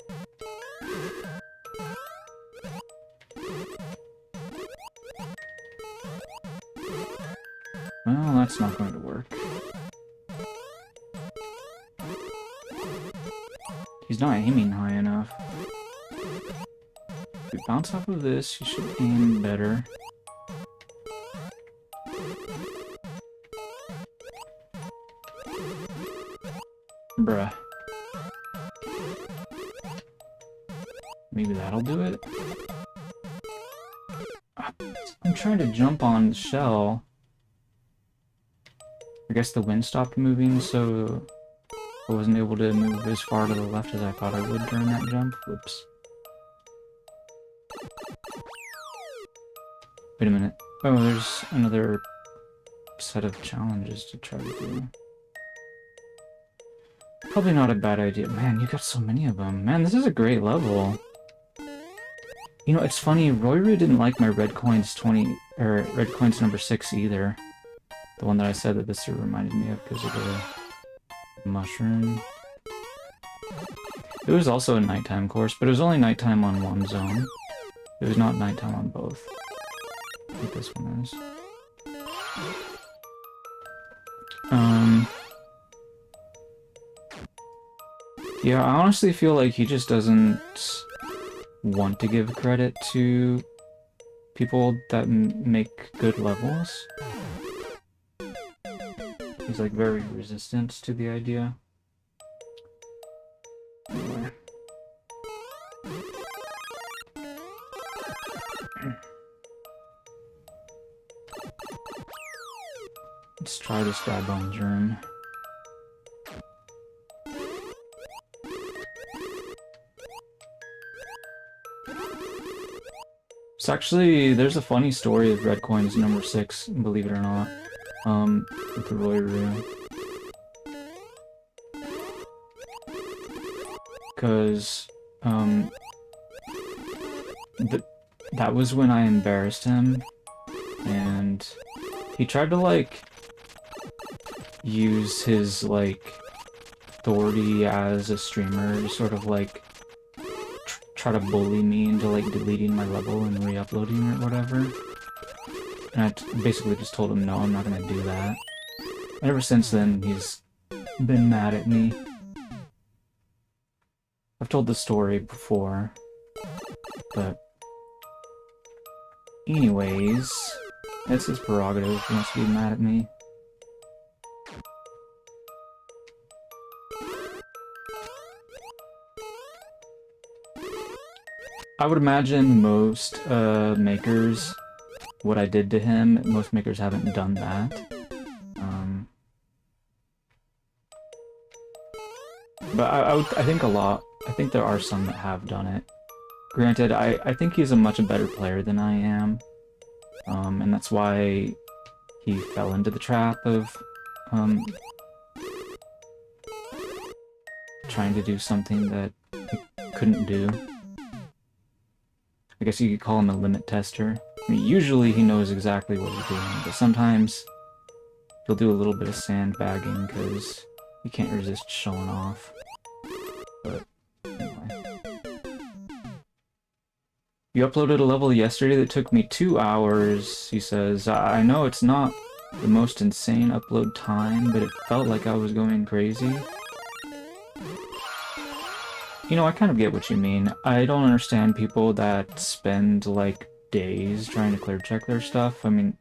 Well, that's not going to work. He's not aiming high enough. If we bounce off of this, you should aim better. Bruh. Maybe that'll do it? I'm trying to jump on the shell. I guess the wind stopped moving, so I wasn't able to move as far to the left as I thought I would during that jump. Whoops. Wait a minute. Oh, there's another set of challenges to try to do. Probably not a bad idea. Man, you got so many of them. Man, this is a great level. You know, it's funny, Royru didn't like my Red Coins 20, or Red Coins number 6 either. The one that I said that this reminded me of because of the mushroom. It was also a nighttime course, but it was only nighttime on one zone. It was not nighttime on both. I think this one is. Yeah, I honestly feel like he just doesn't want to give credit to people that make good levels. He's like very resistant to the idea. Anyway. Let's try this dry bone germ. It's actually, there's a funny story of Red Coins number 6, believe it or not, with the Royru. Because, that was when I embarrassed him, and he tried to, like, use his, like, authority as a streamer to sort of, like, try to bully me into, like, deleting my level and re-uploading or whatever. And I basically just told him, no, I'm not gonna do that. And ever since then, he's been mad at me. I've told the story before, but anyways, it's his prerogative if he wants to be mad at me. I would imagine most makers, what I did to him, most makers haven't done that. But I think I think there are some that have done it. Granted, I think he's a much better player than I am. And that's why he fell into the trap of trying to do something that he couldn't do. I guess you could call him a limit tester. I mean, usually he knows exactly what he's doing, but sometimes he'll do a little bit of sandbagging because he can't resist showing off. But anyway. You uploaded a level yesterday that took me 2 hours, he says. I know it's not the most insane upload time, but it felt like I was going crazy. You know, I kind of get what you mean. I don't understand people that spend, like, days trying to clear check their stuff. I mean,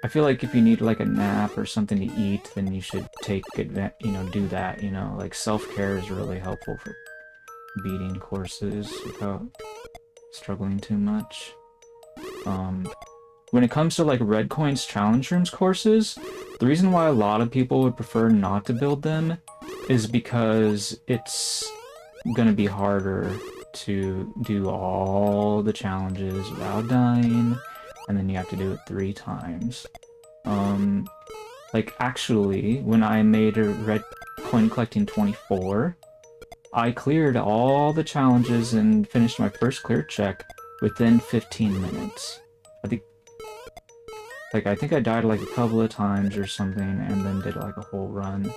I feel like if you need, like, a nap or something to eat, then you should do that, you know? Like, self-care is really helpful for beating courses without struggling too much. When it comes to, like, Red Coins Challenge Rooms courses, the reason why a lot of people would prefer not to build them is because it's gonna be harder to do all the challenges without dying, and then you have to do it 3 times. Like, actually, when I made a Red Coin Collecting 24, I cleared all the challenges and finished my first clear check within 15 minutes. I think I died like a couple of times or something, and then did like a whole run.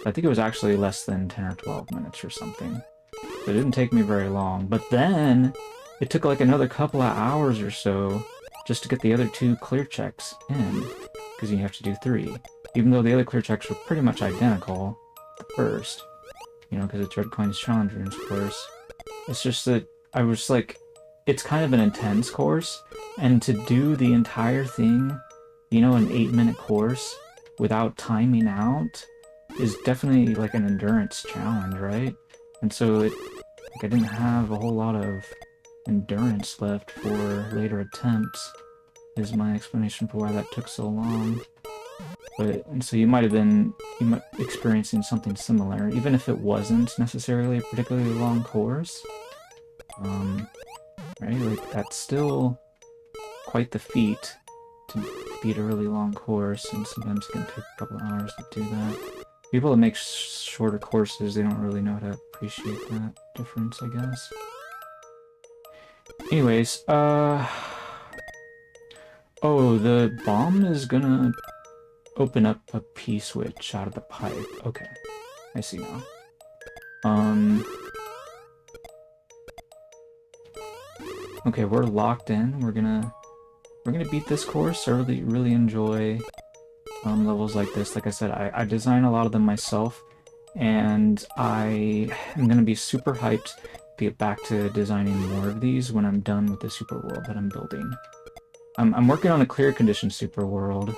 I think it was actually less than 10 or 12 minutes or something. It didn't take me very long, but then it took like another couple of hours or so just to get the other 2 clear checks in, because you have to do 3. Even though the other clear checks were pretty much identical, the first, you know, because it's Red Coins Challenge Rooms, of course. It's just that I was like, it's kind of an intense course, and to do the entire thing, you know, an 8-minute course without timing out is definitely like an endurance challenge, right? And so I didn't have a whole lot of endurance left for later attempts, is my explanation for why that took so long. But and so you might experiencing something similar, even if it wasn't necessarily a particularly long course. Right? Like that's still quite the feat to beat a really long course, and sometimes it can take a couple of hours to do that. People that make shorter courses, they don't really know how to appreciate that difference, I guess. Anyways, oh, the bomb is gonna open up a P-switch out of the pipe. Okay, I see now. Okay, we're locked in. We're gonna beat this course. I really enjoy levels like this. Like I said, I design a lot of them myself, and I am gonna be super hyped to get back to designing more of these when I'm done with the Superworld that I'm building. I'm working on a clear condition Superworld,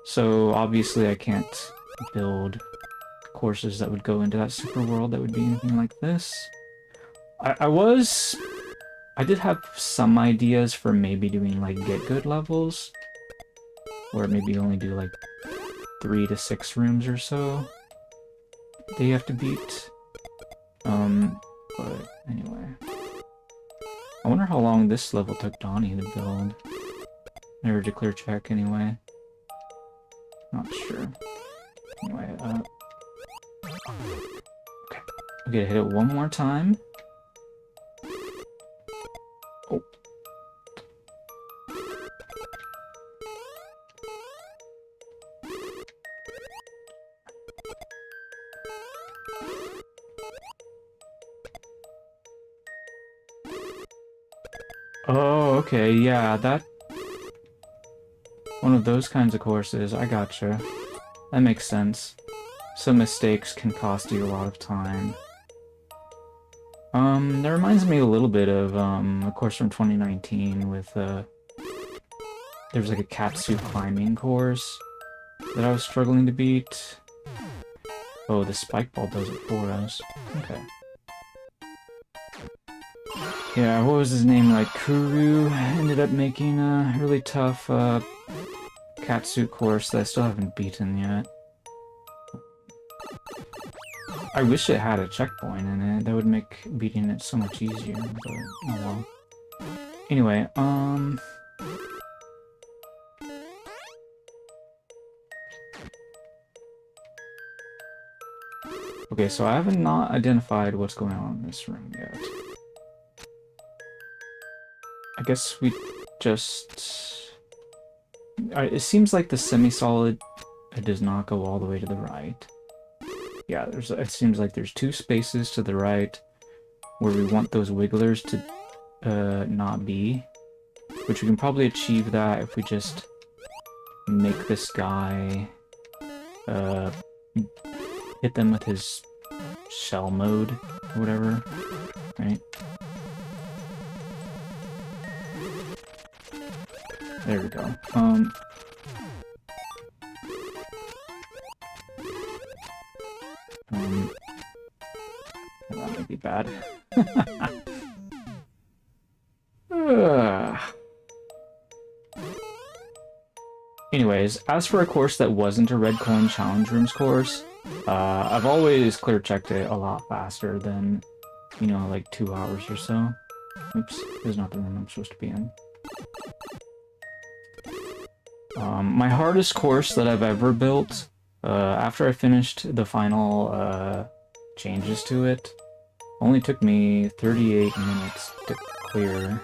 so obviously I can't build courses that would go into that Superworld that would be anything like this. I did have some ideas for maybe doing like get good levels, where maybe you only do like 3 to 6 rooms or so that you have to beat. But anyway. I wonder how long this level took Donnie to build. Never did clear check anyway. Not sure. Anyway, okay. I'm gonna hit it one more time. Oh. Oh, okay, yeah, that... One of those kinds of courses, I gotcha. That makes sense. Some mistakes can cost you a lot of time. That reminds me a little bit of, a course from 2019 with, there was like a Karatzu climbing course that I was struggling to beat. Oh, the spike ball does it for us. Okay. Yeah, what was his name? Like, Kuru ended up making a really tough, Karatzu course that I still haven't beaten yet. I wish it had a checkpoint in it. That would make beating it so much easier, but oh well. Anyway, okay, so I haven't not identified what's going on in this room yet. I guess we just... it seems like the semi-solid does not go all the way to the right. Yeah, it seems like there's 2 spaces to the right where we want those wigglers to not be. Which we can probably achieve that if we just make this guy hit them with his shell mode or whatever, right? There we go. That might be bad. Anyways, as for a course that wasn't a Red Coin Challenge Rooms course, I've always clear checked it a lot faster than, you know, like 2 hours or so. Oops, this is not the room I'm supposed to be in. My hardest course that I've ever built, after I finished the final changes to it, only took me 38 minutes to clear.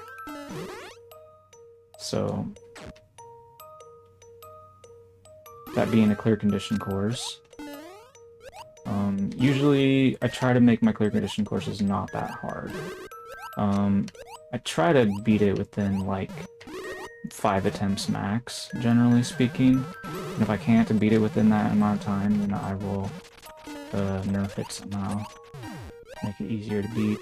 So, that being a clear condition course. Usually I try to make my clear condition courses not that hard. I try to beat it within like 5 attempts max, generally speaking. And if I can't beat it within that amount of time, then I will nerf it somehow. Make it easier to beat.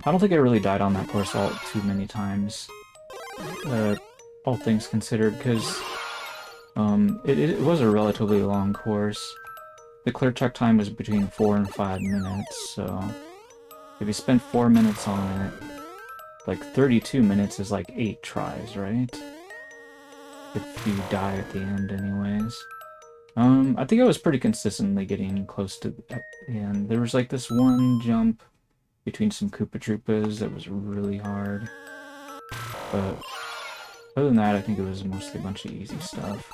I don't think I really died on that course all too many times, all things considered, because it was a relatively long course. The clear check time was between 4 and 5 minutes, so if you spend 4 minutes on it, like 32 minutes is like 8 tries, right? If you die at the end anyways. I think I was pretty consistently getting close to the end. There was like this one jump between some Koopa Troopas that was really hard. But other than that, I think it was mostly a bunch of easy stuff.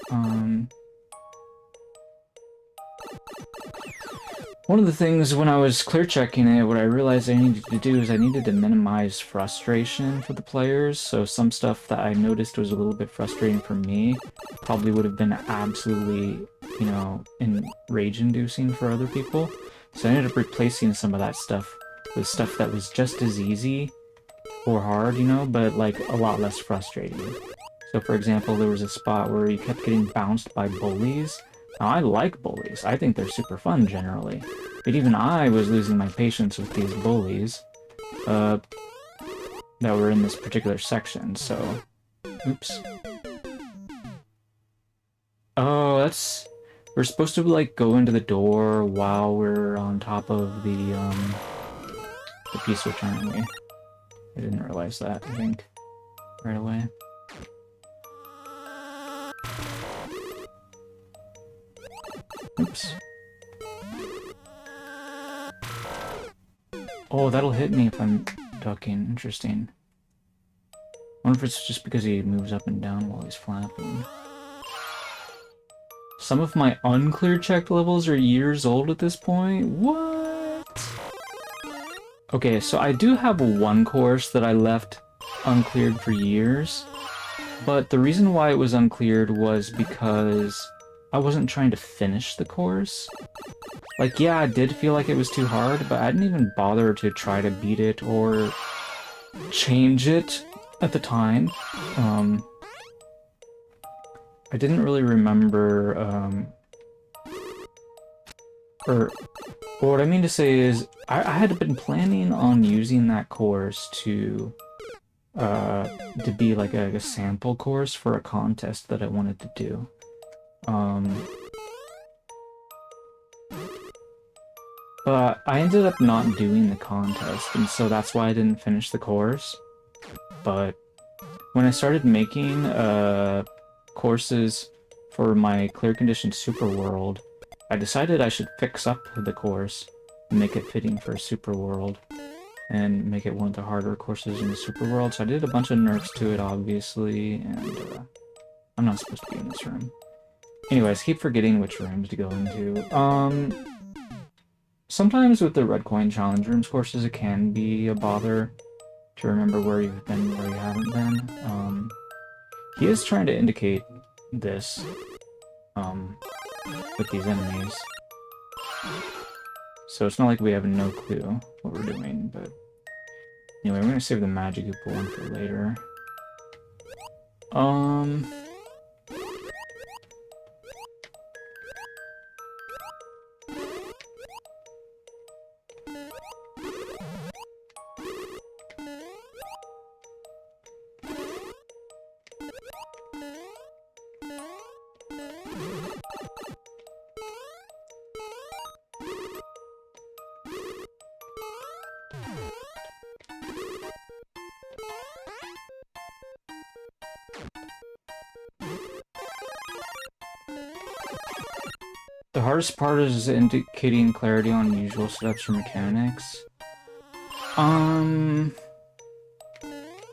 One of the things when I was clear checking it, what I realized I needed to do is I needed to minimize frustration for the players. So some stuff that I noticed was a little bit frustrating for me probably would have been absolutely, you know, rage-inducing for other people. So I ended up replacing some of that stuff with stuff that was just as easy or hard, you know, but like a lot less frustrating. So for example, there was a spot where you kept getting bounced by bullies. Now, I like bullies. I think they're super fun, generally. But even I was losing my patience with these bullies that were in this particular section, so... Oops. Oh, that's... We're supposed to, like, go into the door while we're on top of the P-switch, aren't we? I didn't realize that, I think, right away. Oops. Oh, that'll hit me if I'm ducking. Interesting. I wonder if it's just because he moves up and down while he's flapping. Some of my unclear checked levels are years old at this point? What? Okay, so I do have one course that I left uncleared for years, but the reason why it was uncleared was because I wasn't trying to finish the course. Like, yeah, I did feel like it was too hard, but I didn't even bother to try to beat it or change it at the time. I didn't really remember, or what I mean to say is, I had been planning on using that course to be like a sample course for a contest that I wanted to do. But I ended up not doing the contest, and so that's why I didn't finish the course. But when I started making courses for my Clear Condition Superworld, I decided I should fix up the course and make it fitting for Superworld, and make it one of the harder courses in the Superworld. So I did a bunch of nerfs to it, obviously, and I'm not supposed to be in this room. Anyways, keep forgetting which rooms to go into. Sometimes with the Red Coin Challenge Rooms courses, it can be a bother to remember where you've been and where you haven't been. He is trying to indicate this, with these enemies. So it's not like we have no clue what we're doing, but... Anyway, we're gonna save the Magic Hoopa one for later. The hardest part is indicating clarity on usual setups for mechanics.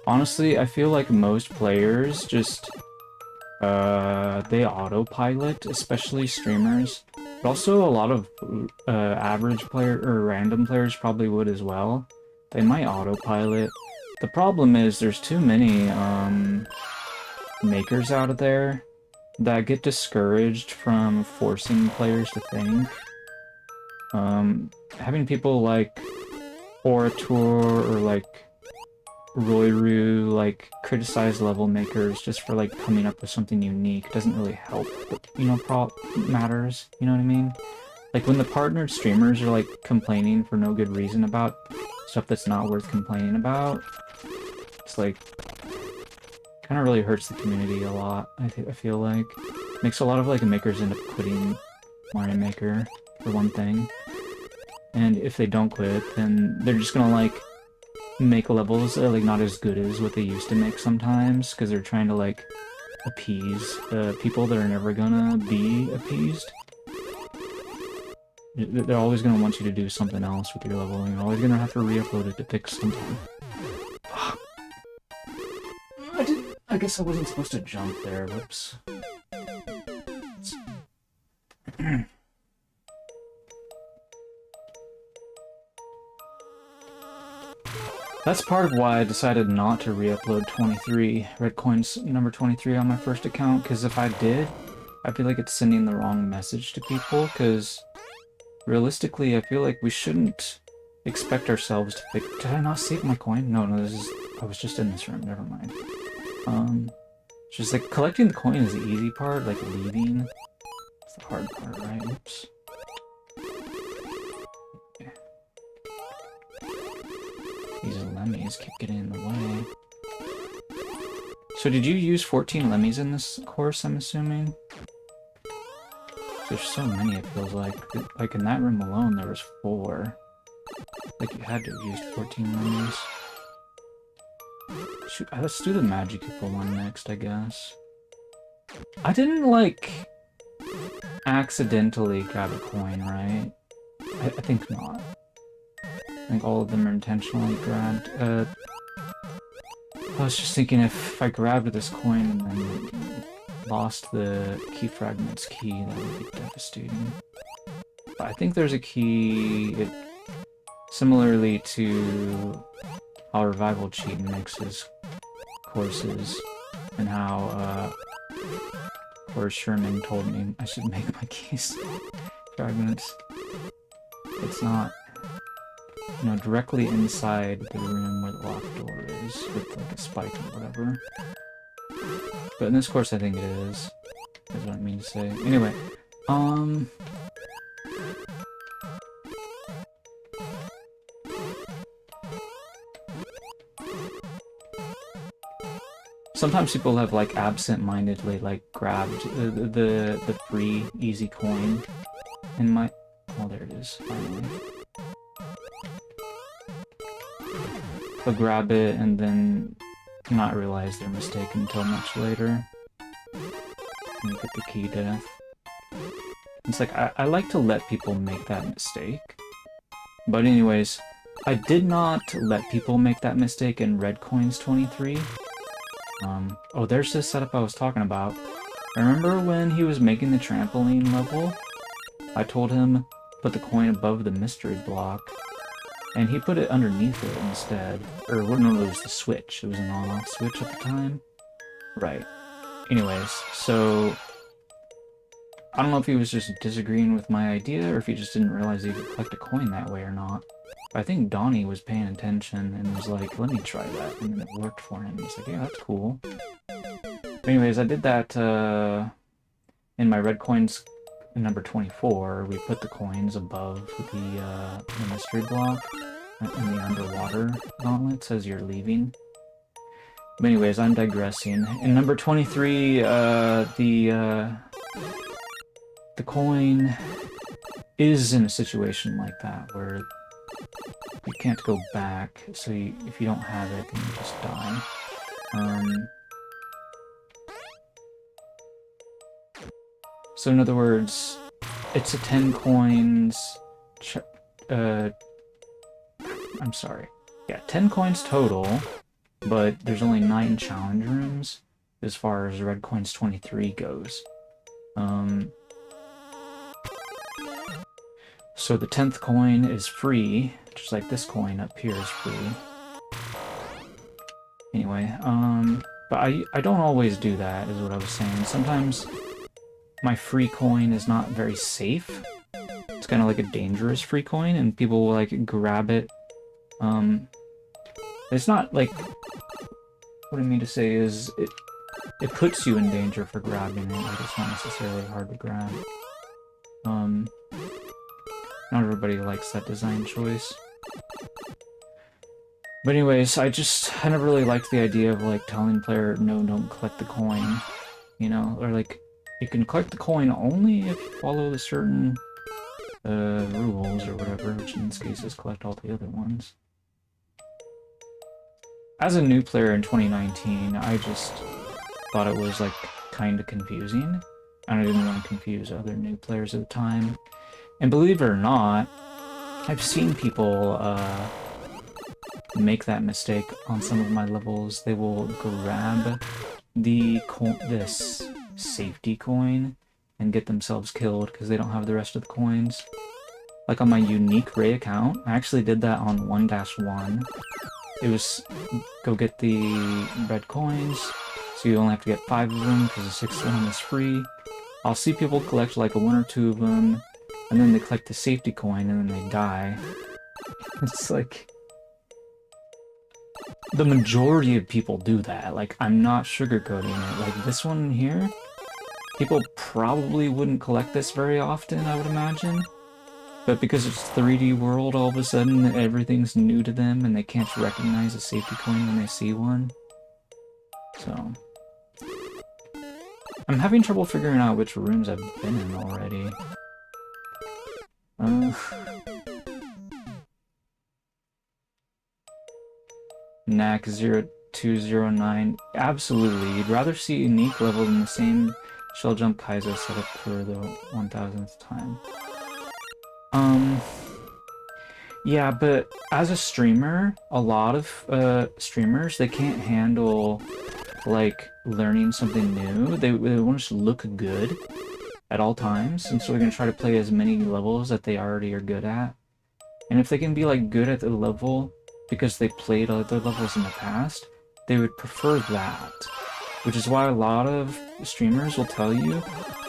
Honestly, I feel like most players just, they autopilot, especially streamers. But also a lot of, average player, or random players probably would as well. They might autopilot. The problem is there's too many, makers out there that get discouraged from forcing players to think. Having people like Orator or like Royru like criticize level makers just for like coming up with something unique doesn't really help what, you know, matters, you know what I mean? Like when the partnered streamers are like complaining for no good reason about stuff that's not worth complaining about, it's like kind of really hurts the community a lot. I feel like makes a lot of like makers end up quitting Mario Maker for one thing, and if they don't quit, then they're just gonna like make levels like not as good as what they used to make sometimes, because they're trying to like appease people that are never gonna be appeased. They're always gonna want you to do something else with your level, and you're always gonna have to re-upload it to fix something. I guess I wasn't supposed to jump there, whoops. That's part of why I decided not to re-upload 23, Red Coins number 23 on my first account, because if I did, I feel like it's sending the wrong message to people, because realistically, I feel like we shouldn't expect ourselves to fix— Did I not save my coin? No, this is— I was just in this room, never mind. Just like, collecting the coin is the easy part, like leaving. It's the hard part, right? Oops. Okay. These Lemmys keep getting in the way. So did you use 14 Lemmys in this course, I'm assuming? There's so many, it feels like. Like, in that room alone, there was 4. Like, you had to have used 14 Lemmys. Shoot, let's do the Magical one next, I guess. I didn't, like, accidentally grab a coin, right? I think not. I think all of them are intentionally grabbed. I was just thinking if I grabbed this coin and then lost the key fragment's key, that would be devastating. But I think there's a key, similarly to how Revival Cheat mixes courses, and how, Horace Sherman told me I should make my keys fragments. It's not, you know, directly inside the room where the locked door is, with like a spike or whatever. But in this course I think it is what I mean to say. Anyway, sometimes people have like absent-mindedly like grabbed the free easy coin in my— oh, there it is, finally. They'll grab it and then not realize their mistake until much later. And you get the key death. It's like, I like to let people make that mistake. But anyways, I did not let people make that mistake in Red Coins 23. Oh, there's this setup I was talking about. Remember when he was making the trampoline level? I told him, put the coin above the mystery block. And he put it underneath it instead. Or, no, it was the switch. It was an on-off switch at the time. Right. Anyways, so I don't know if he was just disagreeing with my idea, or if he just didn't realize he could collect a coin that way or not. But I think Donnie was paying attention and was like, let me try that, and it worked for him. He's like, yeah, that's cool. But anyways, I did that in my Red Coins number 24. We put the coins above the mystery block in the underwater gauntlets as you're leaving. But anyways, I'm digressing. In number 23, the coin is in a situation like that, where you can't go back, so if you don't have it, then you just die. So in other words, it's a 10 coins... I'm sorry. Yeah, 10 coins total, but there's only 9 challenge rooms as far as Red Coins 23 goes. So the 10th coin is free, just like this coin up here is free. Anyway, but I don't always do that, is what I was saying. Sometimes my free coin is not very safe. It's kind of like a dangerous free coin, and people will like grab it. It's not like, what I mean to say is it puts you in danger for grabbing it, but it's not necessarily hard to grab. Not everybody likes that design choice. But anyways, I never really liked the idea of like telling the player, no, don't collect the coin, you know, or like, you can collect the coin only if you follow the certain rules or whatever, which in this case is collect all the other ones. as a new player in 2019, I just thought it was like kind of confusing, and I didn't want to confuse other new players at the time. And believe it or not, I've seen people make that mistake on some of my levels. They will grab this safety coin and get themselves killed because they don't have the rest of the coins. Like on my unique Ray account, I actually did that on 1-1. It was go get the red coins, so you only have to get 5 of them because the 6th one is free. I'll see people collect like 1 or 2 of them, and then they collect the safety coin and then they die. It's like... the majority of people do that. Like, I'm not sugarcoating it. Like, this one here, people probably wouldn't collect this very often, I would imagine. But because it's 3D World, all of a sudden everything's new to them and they can't recognize a safety coin when they see one. So... I'm having trouble figuring out which rooms I've been in already. Knack 0209. Absolutely. You'd rather see unique level than the same shell jump Kaizo setup for the 1000th time. Yeah, but as a streamer, a lot of streamers, they can't handle like learning something new. They want to just look good at all times, and so they're gonna try to play as many levels that they already are good at. And if they can be like good at the level because they played other levels in the past, they would prefer that. Which is why a lot of streamers will tell you,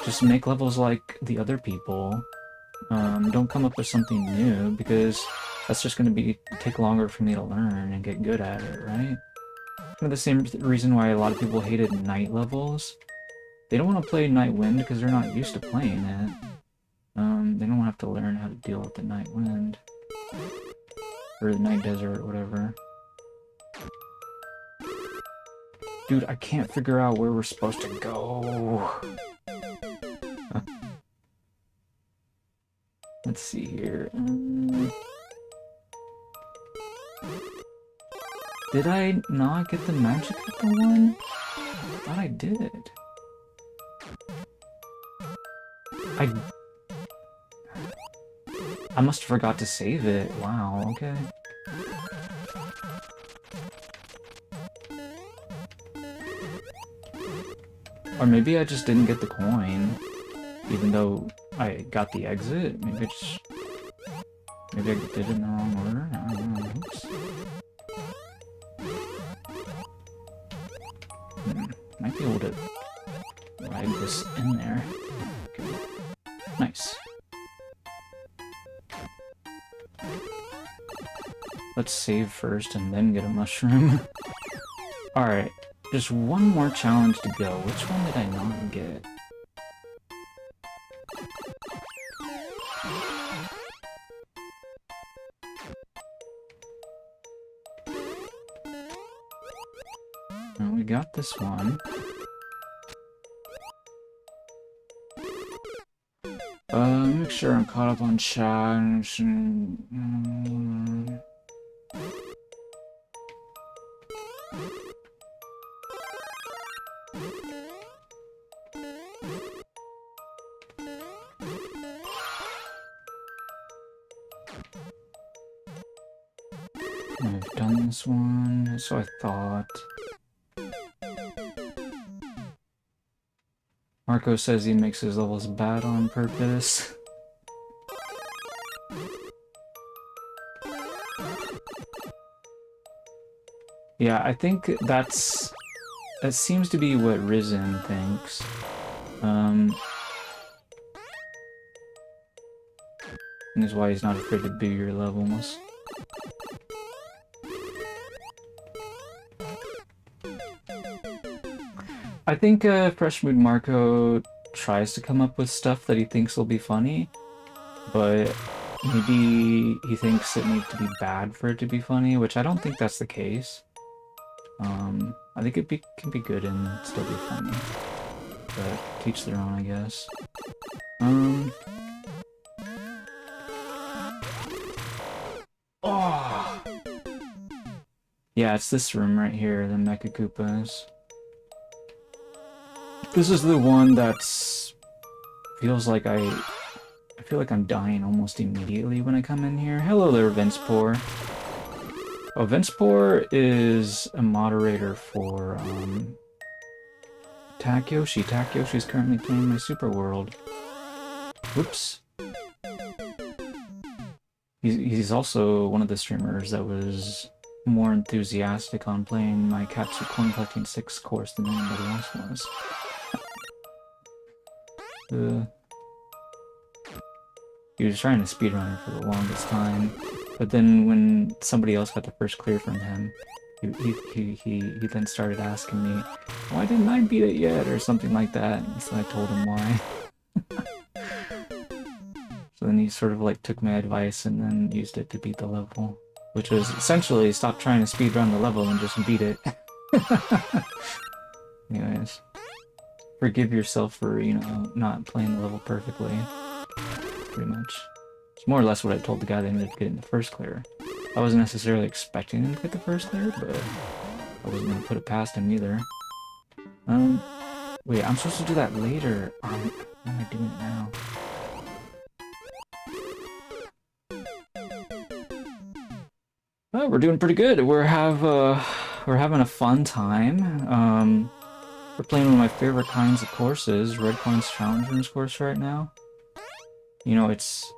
just make levels like the other people. Don't come up with something new, because that's just going to take longer for me to learn and get good at it, right? For the same reason why a lot of people hated night levels. They don't want to play Night Wind because they're not used to playing it. They don't have to learn how to deal with the Night Wind. Or the Night Desert, whatever. Dude, I can't figure out where we're supposed to go. Let's see here. Did I not get the magic at the one? I thought I did. I must have forgot to save it. Wow, okay. Or maybe I just didn't get the coin, even though I got the exit. Maybe I did it in the wrong order. I don't know. Oops. Might be able to drag this in there. Okay. Nice. Let's save first and then get a mushroom. Alright, just one more challenge to go. Which one did I not get? Well, we got this one. Make sure I'm caught up on chat. I've done this one, so I thought. Marco says he makes his levels bad on purpose. Yeah, I think that seems to be what Risen thinks. And is why he's not afraid to do your levels. I think Fresh Mood Marco tries to come up with stuff that he thinks will be funny, but maybe he thinks it needs to be bad for it to be funny, which I don't think that's the case. I think it can be good and still be funny, but teach their own, I guess. Oh! Yeah, it's this room right here, the Mecha Koopas. This is the one that's... feels like I feel like I'm dying almost immediately when I come in here. Hello there, Vincepore. Oh, Vincepore is a moderator for, Takyoshi. Takyoshi's currently playing my Superworld. Whoops. He's also one of the streamers that was more enthusiastic on playing my Karatzu coin collecting 6 course than anybody else was. He was trying to speedrun it for the longest time, but then when somebody else got the first clear from him, he then started asking me, why didn't I beat it yet, or something like that, and so I told him why. So then he sort of like took my advice and then used it to beat the level, which was essentially stop trying to speedrun the level and just beat it. Anyways, forgive yourself for, you know, not playing the level perfectly. Pretty much. It's more or less what I told the guy that ended up getting the first clear. I wasn't necessarily expecting him to get the first clear, but I wasn't going to put it past him either. Wait, I'm supposed to do that later. Why am I doing it now? Oh, we're doing pretty good. We're having a fun time. We're playing one of my favorite kinds of courses, Red Coin's Challengers course right now. You know, it's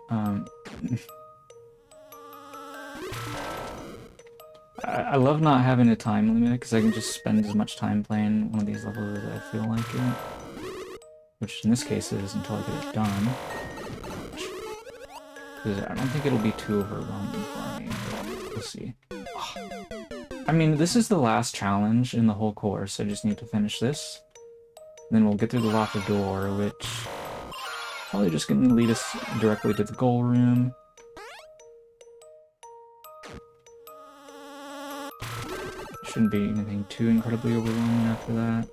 I love not having a time limit because I can just spend as much time playing one of these levels as I feel like it. Which in this case is until I get it done. Because I don't think it'll be too overwhelming for me, but we'll see. I mean, this is the last challenge in the whole course. I just need to finish this. Then we'll get through the locked door, which probably just going to lead us directly to the goal room. Shouldn't be anything too incredibly overwhelming after that.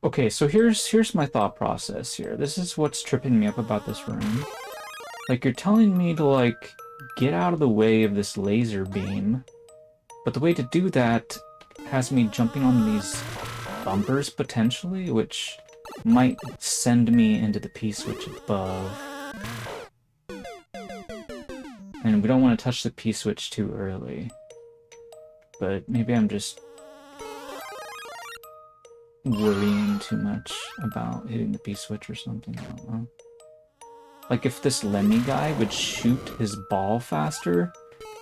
Okay, so here's my thought process here. This is what's tripping me up about this room. Like, you're telling me to, like, get out of the way of this laser beam, but the way to do that has me jumping on these bumpers, potentially, which might send me into the P-switch above. And we don't want to touch the P-switch too early. But maybe I'm just worrying too much about hitting the P-switch or something, I don't know. Like, if this Lemmy guy would shoot his ball faster,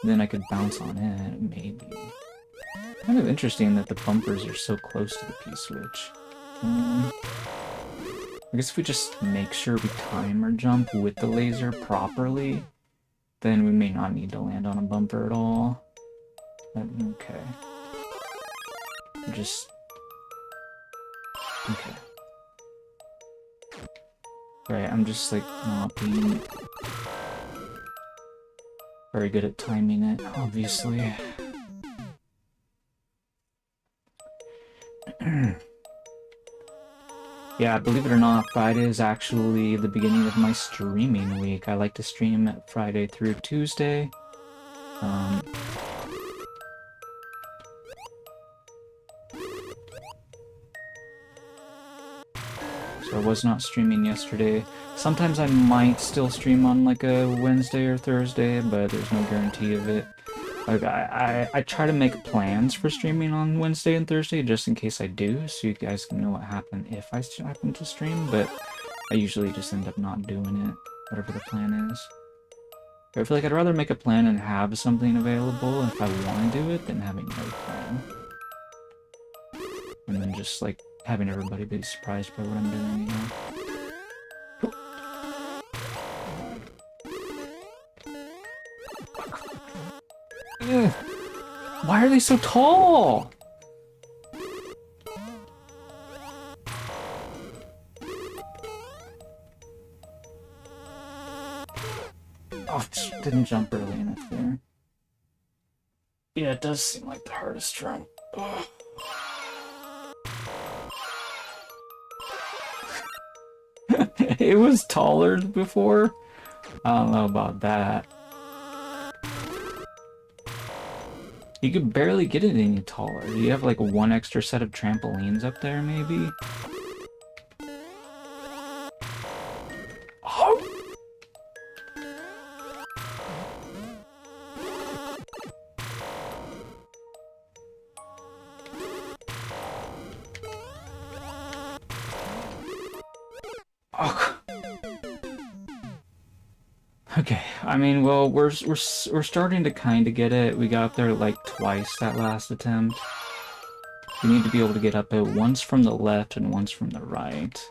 then I could bounce on it, maybe. Kind of interesting that the bumpers are so close to the P-switch. I guess if we just make sure we time our jump with the laser properly, then we may not need to land on a bumper at all. But, okay. Okay. Right, I'm just, like, not being very good at timing it, obviously. Yeah, believe it or not, Friday is actually the beginning of my streaming week. I like to stream Friday through Tuesday. So I was not streaming yesterday. Sometimes I might still stream on like a Wednesday or Thursday, but there's no guarantee of it. Like, I try to make plans for streaming on Wednesday and Thursday just in case I do, so you guys can know what happened if I happen to stream, but I usually just end up not doing it, whatever the plan is. I feel like I'd rather make a plan and have something available if I want to do it than having no plan. And then just, like, having everybody be surprised by what I'm doing, you know? Ugh. Why are they so tall? Oh, didn't jump early enough there. Yeah, it does seem like the hardest jump. Ugh. It was taller before. I don't know about that. You could barely get it any taller. Do you have like one extra set of trampolines up there, maybe? Oh! Oh. Okay, I mean, well, we're starting to kind of get it. We got up there like twice that last attempt. We need to be able to get up it once from the left and once from the right.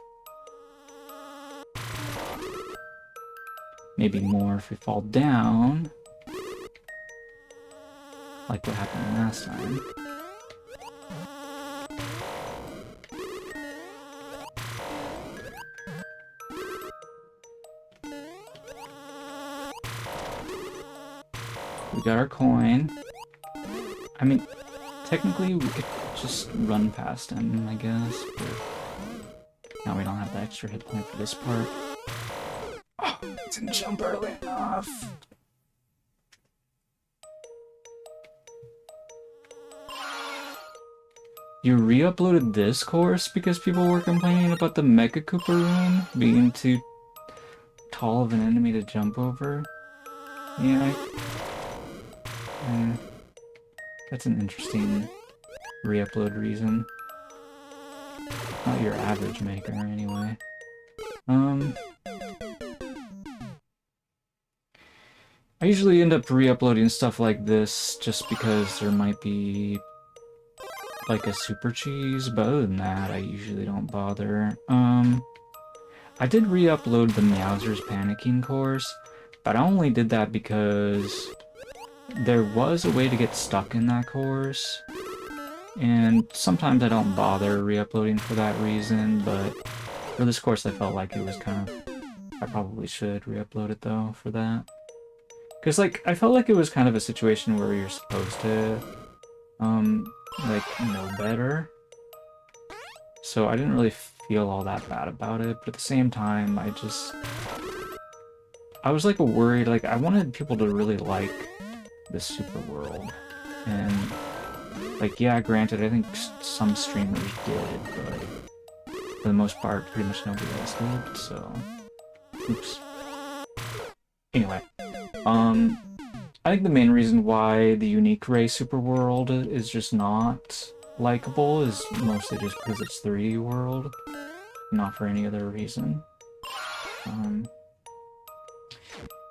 Maybe more if we fall down. Like what happened last time. We got our coin. I mean, technically we could just run past him, I guess, but now we don't have the extra hit point for this part. Oh, it didn't jump early enough. You re-uploaded this course because people were complaining about the Mega Koopa room being too tall of an enemy to jump over? Yeah, that's an interesting re-upload reason. Not your average maker, anyway. I usually end up re-uploading stuff like this just because there might be like a super cheese, but other than that, I usually don't bother. I did re-upload the Meowser's Panicking course, but I only did that because there was a way to get stuck in that course, and sometimes I don't bother re-uploading for that reason, but for this course I felt like it was kind of... I probably should re-upload it though for that. Because, like, I felt like it was kind of a situation where you're supposed to, like, know better. So I didn't really feel all that bad about it, but at the same time, I was, like, worried, like, I wanted people to really like the Superworld. And, like, yeah, granted, I think some streamers did, but for the most part, pretty much nobody else did, so... Oops. Anyway. I think the main reason why the Unique Ray Superworld is just not likable is mostly just because it's 3D world, not for any other reason.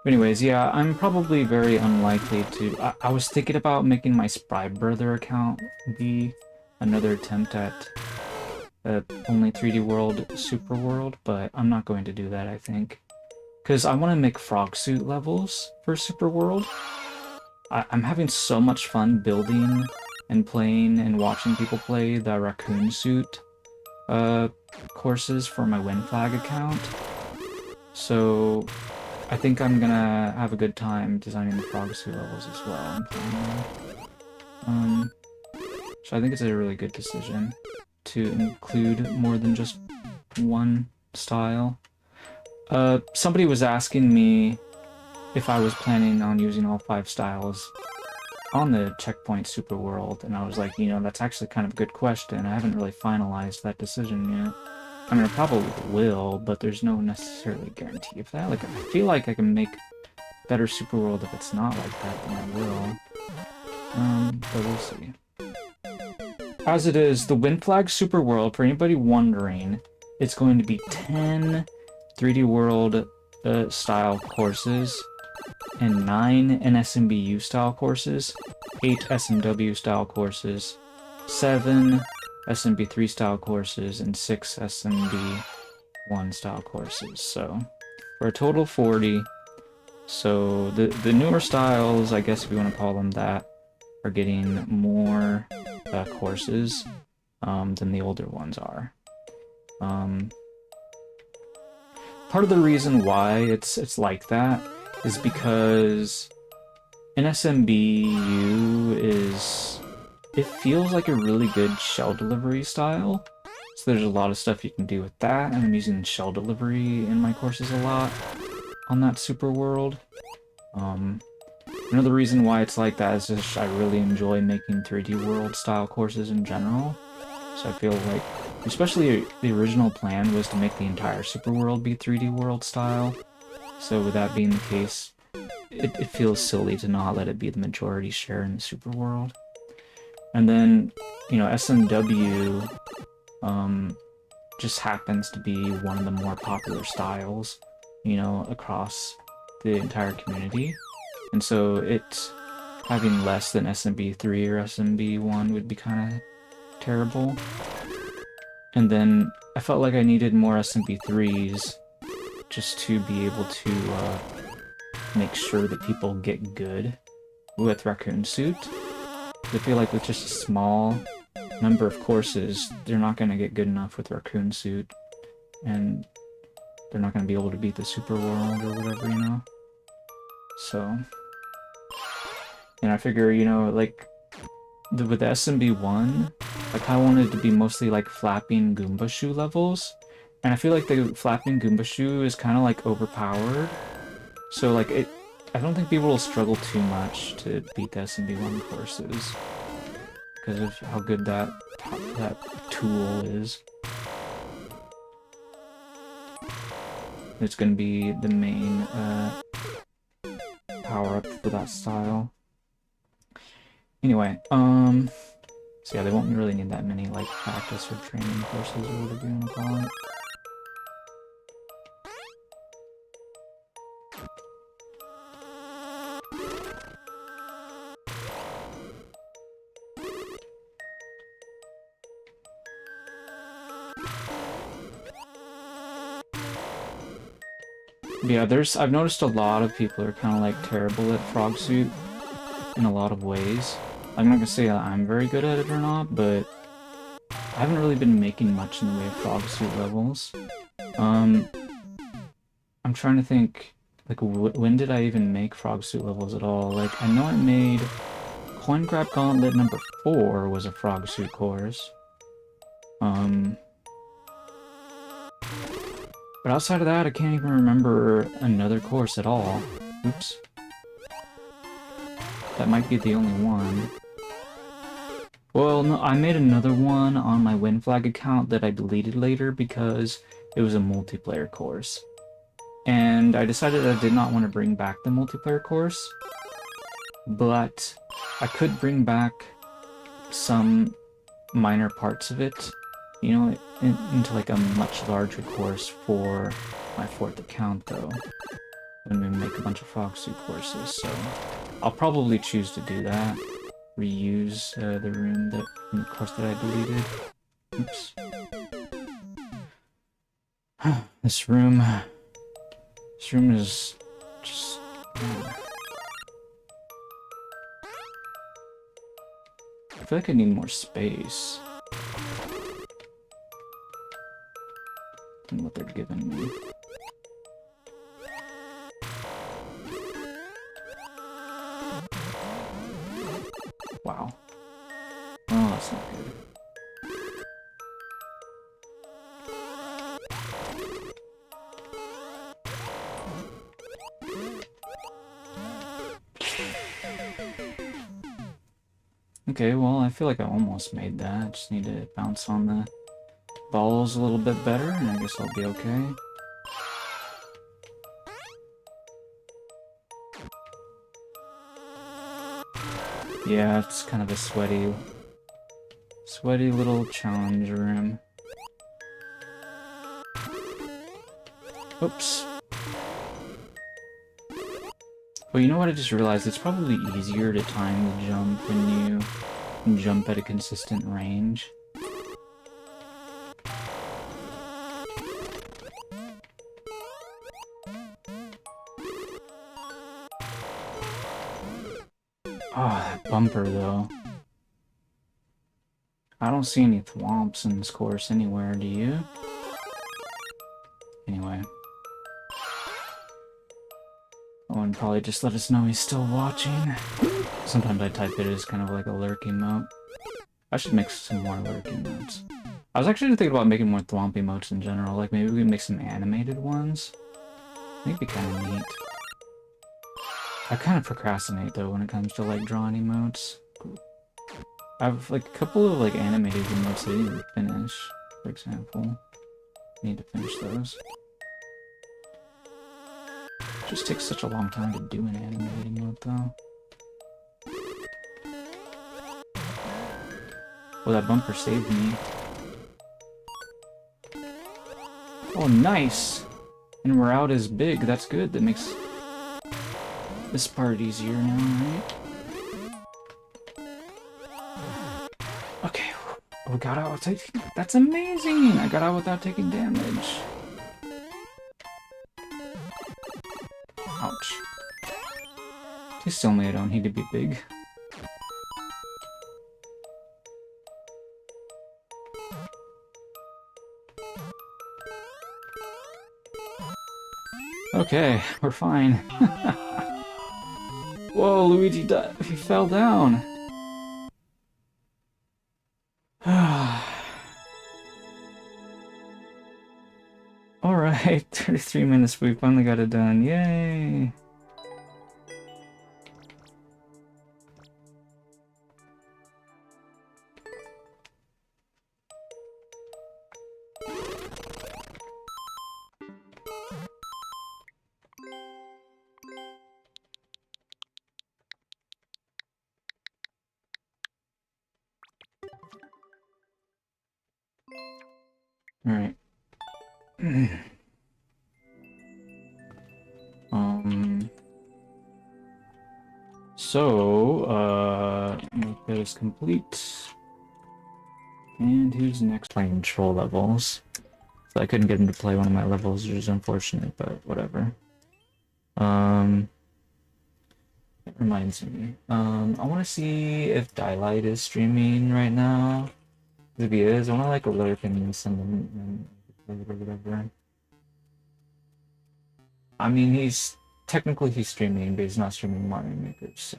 Anyways, yeah, I'm probably very unlikely to... I was thinking about making my Spry Brother account be another attempt at only 3D World Superworld, but I'm not going to do that, I think. Because I want to make frog suit levels for Superworld. I'm having so much fun building and playing and watching people play the raccoon suit courses for my Win Flag account. So I think I'm gonna have a good time designing the frog suit levels as well and playing them. So I think it's a really good decision to include more than just one style. Somebody was asking me if I was planning on using all 5 styles on the Checkpoint Superworld, and I was like, you know, that's actually kind of a good question. I haven't really finalized that decision yet. I mean, I probably will, but there's no necessarily guarantee of that. Like, I feel like I can make better Superworld if it's not like that, then I will. But we'll see. As it is, the Win Flag Superworld, for anybody wondering, it's going to be 10 3D World style courses and 9 NSMBU style courses, 8 SMW style courses, 7 SMB3 style courses, and 6 SMB1 style courses. So for a total of 40. So the newer styles, I guess if you want to call them that, are getting more courses than the older ones are. Part of the reason why it's like that is because NSMBU it feels like a really good shell delivery style. So there's a lot of stuff you can do with that, and I'm using shell delivery in my courses a lot on that Superworld. Another reason why it's like that is just I really enjoy making 3D World style courses in general. So I feel like, especially the original plan was to make the entire Superworld be 3D World style. So with that being the case, it feels silly to not let it be the majority share in the Superworld. And then, you know, SMW just happens to be one of the more popular styles, you know, across the entire community. And so it having less than SMB3 or SMB1 would be kind of terrible. And then I felt like I needed more SMB3s just to be able to make sure that people get good with Raccoon Suit. I feel like with just a small number of courses, they're not going to get good enough with Raccoon Suit, and they're not going to be able to beat the Superworld or whatever, you know? So, and I figure, you know, like, with the SMB1, I kind of wanted it to be mostly like flapping Goomba Shoe levels, and I feel like the flapping Goomba Shoe is kind of like overpowered, so like I don't think people will struggle too much to beat the SMB1 courses because of how good that tool is. It's going to be the main power-up for that style. Anyway, so yeah, they won't really need that many, like, practice or training courses or whatever you want to call it. Yeah, I've noticed a lot of people are kind of like terrible at Frog Suit in a lot of ways. I'm not gonna say that I'm very good at it or not, but I haven't really been making much in the way of Frog Suit levels. I'm trying to think, like, when did I even make Frog Suit levels at all? Like, I know I made Coin Grab Gauntlet number 4 was a Frog Suit course. But outside of that, I can't even remember another course at all. Oops. That might be the only one. Well, no, I made another one on my WinFlag account that I deleted later because it was a multiplayer course. And I decided I did not want to bring back the multiplayer course, but I could bring back some minor parts of it, you know, into like a much larger course for my 4th account, though, when we make a bunch of Frog Suit courses, so I'll probably choose to do that. Reuse the room in the course that I deleted. Oops. This room is just... I feel like I need more space than what they're giving me. Wow. Oh, that's not good. Okay, well, I feel like I almost made that. I just need to bounce on the balls a little bit better, and I guess I'll be okay. Yeah, it's kind of a sweaty little challenge room. Oops. Well, you know what I just realized? It's probably easier to time the jump when you jump at a consistent range. Oh, that bumper, though. I don't see any thwomps in this course anywhere, do you? Anyway. Owen probably just let us know he's still watching. Sometimes I type it as kind of like a lurk emote. I should make some more lurk emotes. I was actually thinking about making more thwomp emotes in general. Like, maybe we can make some animated ones. I think it'd be kind of neat. I kind of procrastinate though when it comes to like drawing emotes. I have like a couple of like animated emotes that I need to finish, for example. I need to finish those. It just takes such a long time to do an animated emote though. Well, that bumper saved me. Oh, nice! And we're out as big, that's good. That makes this part easier now, right? Okay, we got out without taking... That's amazing! I got out without taking damage. Ouch. Please tell me I don't need to be big. Okay, we're fine. Whoa, Luigi died. He fell down. Alright, 33 minutes, we finally got it done. Yay! Alright. Make this complete. And who's next? Playing troll levels. So I couldn't get him to play one of my levels, which is unfortunate, but whatever. That reminds me. I want to see if Daylight is streaming right now. If he is, I want to like alert him and send him or whatever. I mean, he's streaming, but he's not streaming Mario Maker, so.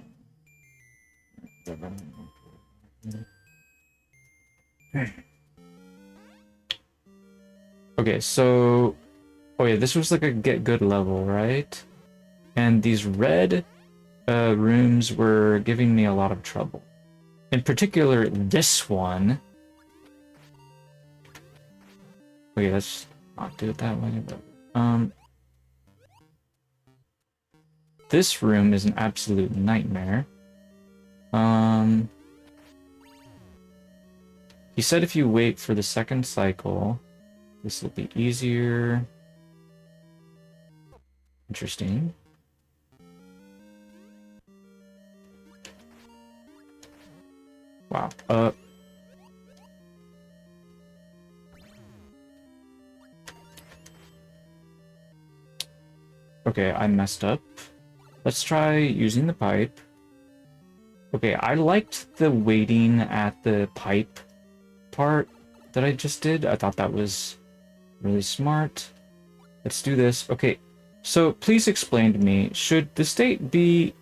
Okay, so... Oh yeah, this was like a get good level, right? And these red rooms were giving me a lot of trouble. In particular, this one. Okay, let's not do it that way, but... This room is an absolute nightmare. He said if you wait for the second cycle, this will be easier. Interesting. Wow. Okay, I messed up. Let's try using the pipe. Okay, I liked the waiting at the pipe part that I just did. I thought that was really smart. Let's do this. Okay, so please explain to me, should the state be...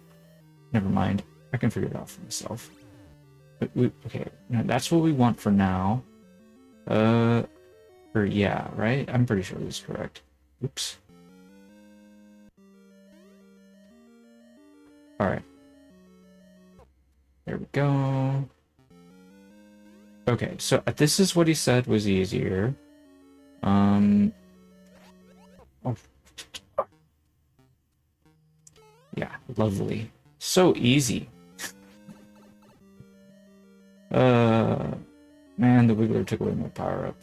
Never mind. I can figure it out for myself. But okay, no, that's what we want for now. Or yeah, right? I'm pretty sure this is correct. Oops. Alright. There we go. Okay, so this is what he said was easier. Oh. Yeah, lovely. So easy. Man, the Wiggler took away my power-up.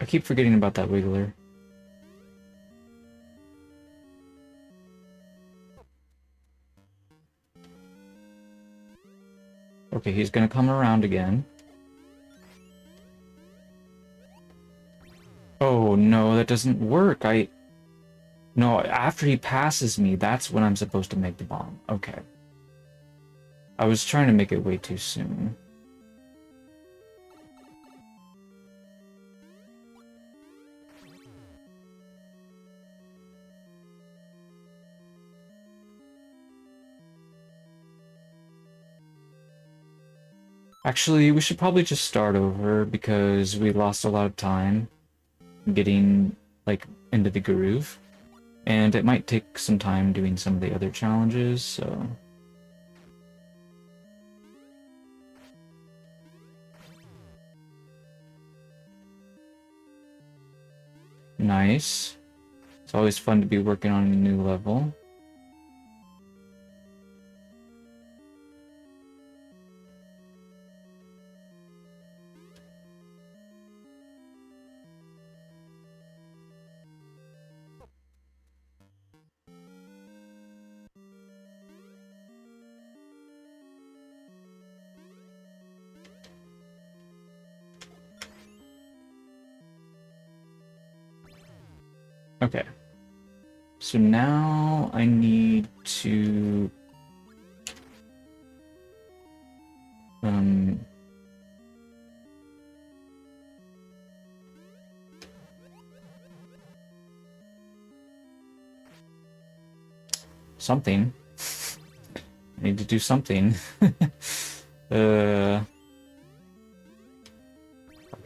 I keep forgetting about that Wiggler. Okay, he's gonna come around again. Oh no, that doesn't work. No, after he passes me, that's when I'm supposed to make the bomb. Okay. I was trying to make it way too soon. Actually, we should probably just start over because we lost a lot of time getting, like, into the groove. And it might take some time doing some of the other challenges, so... Nice. It's always fun to be working on a new level. Okay. So now I need to... something. I need to do something. Okay,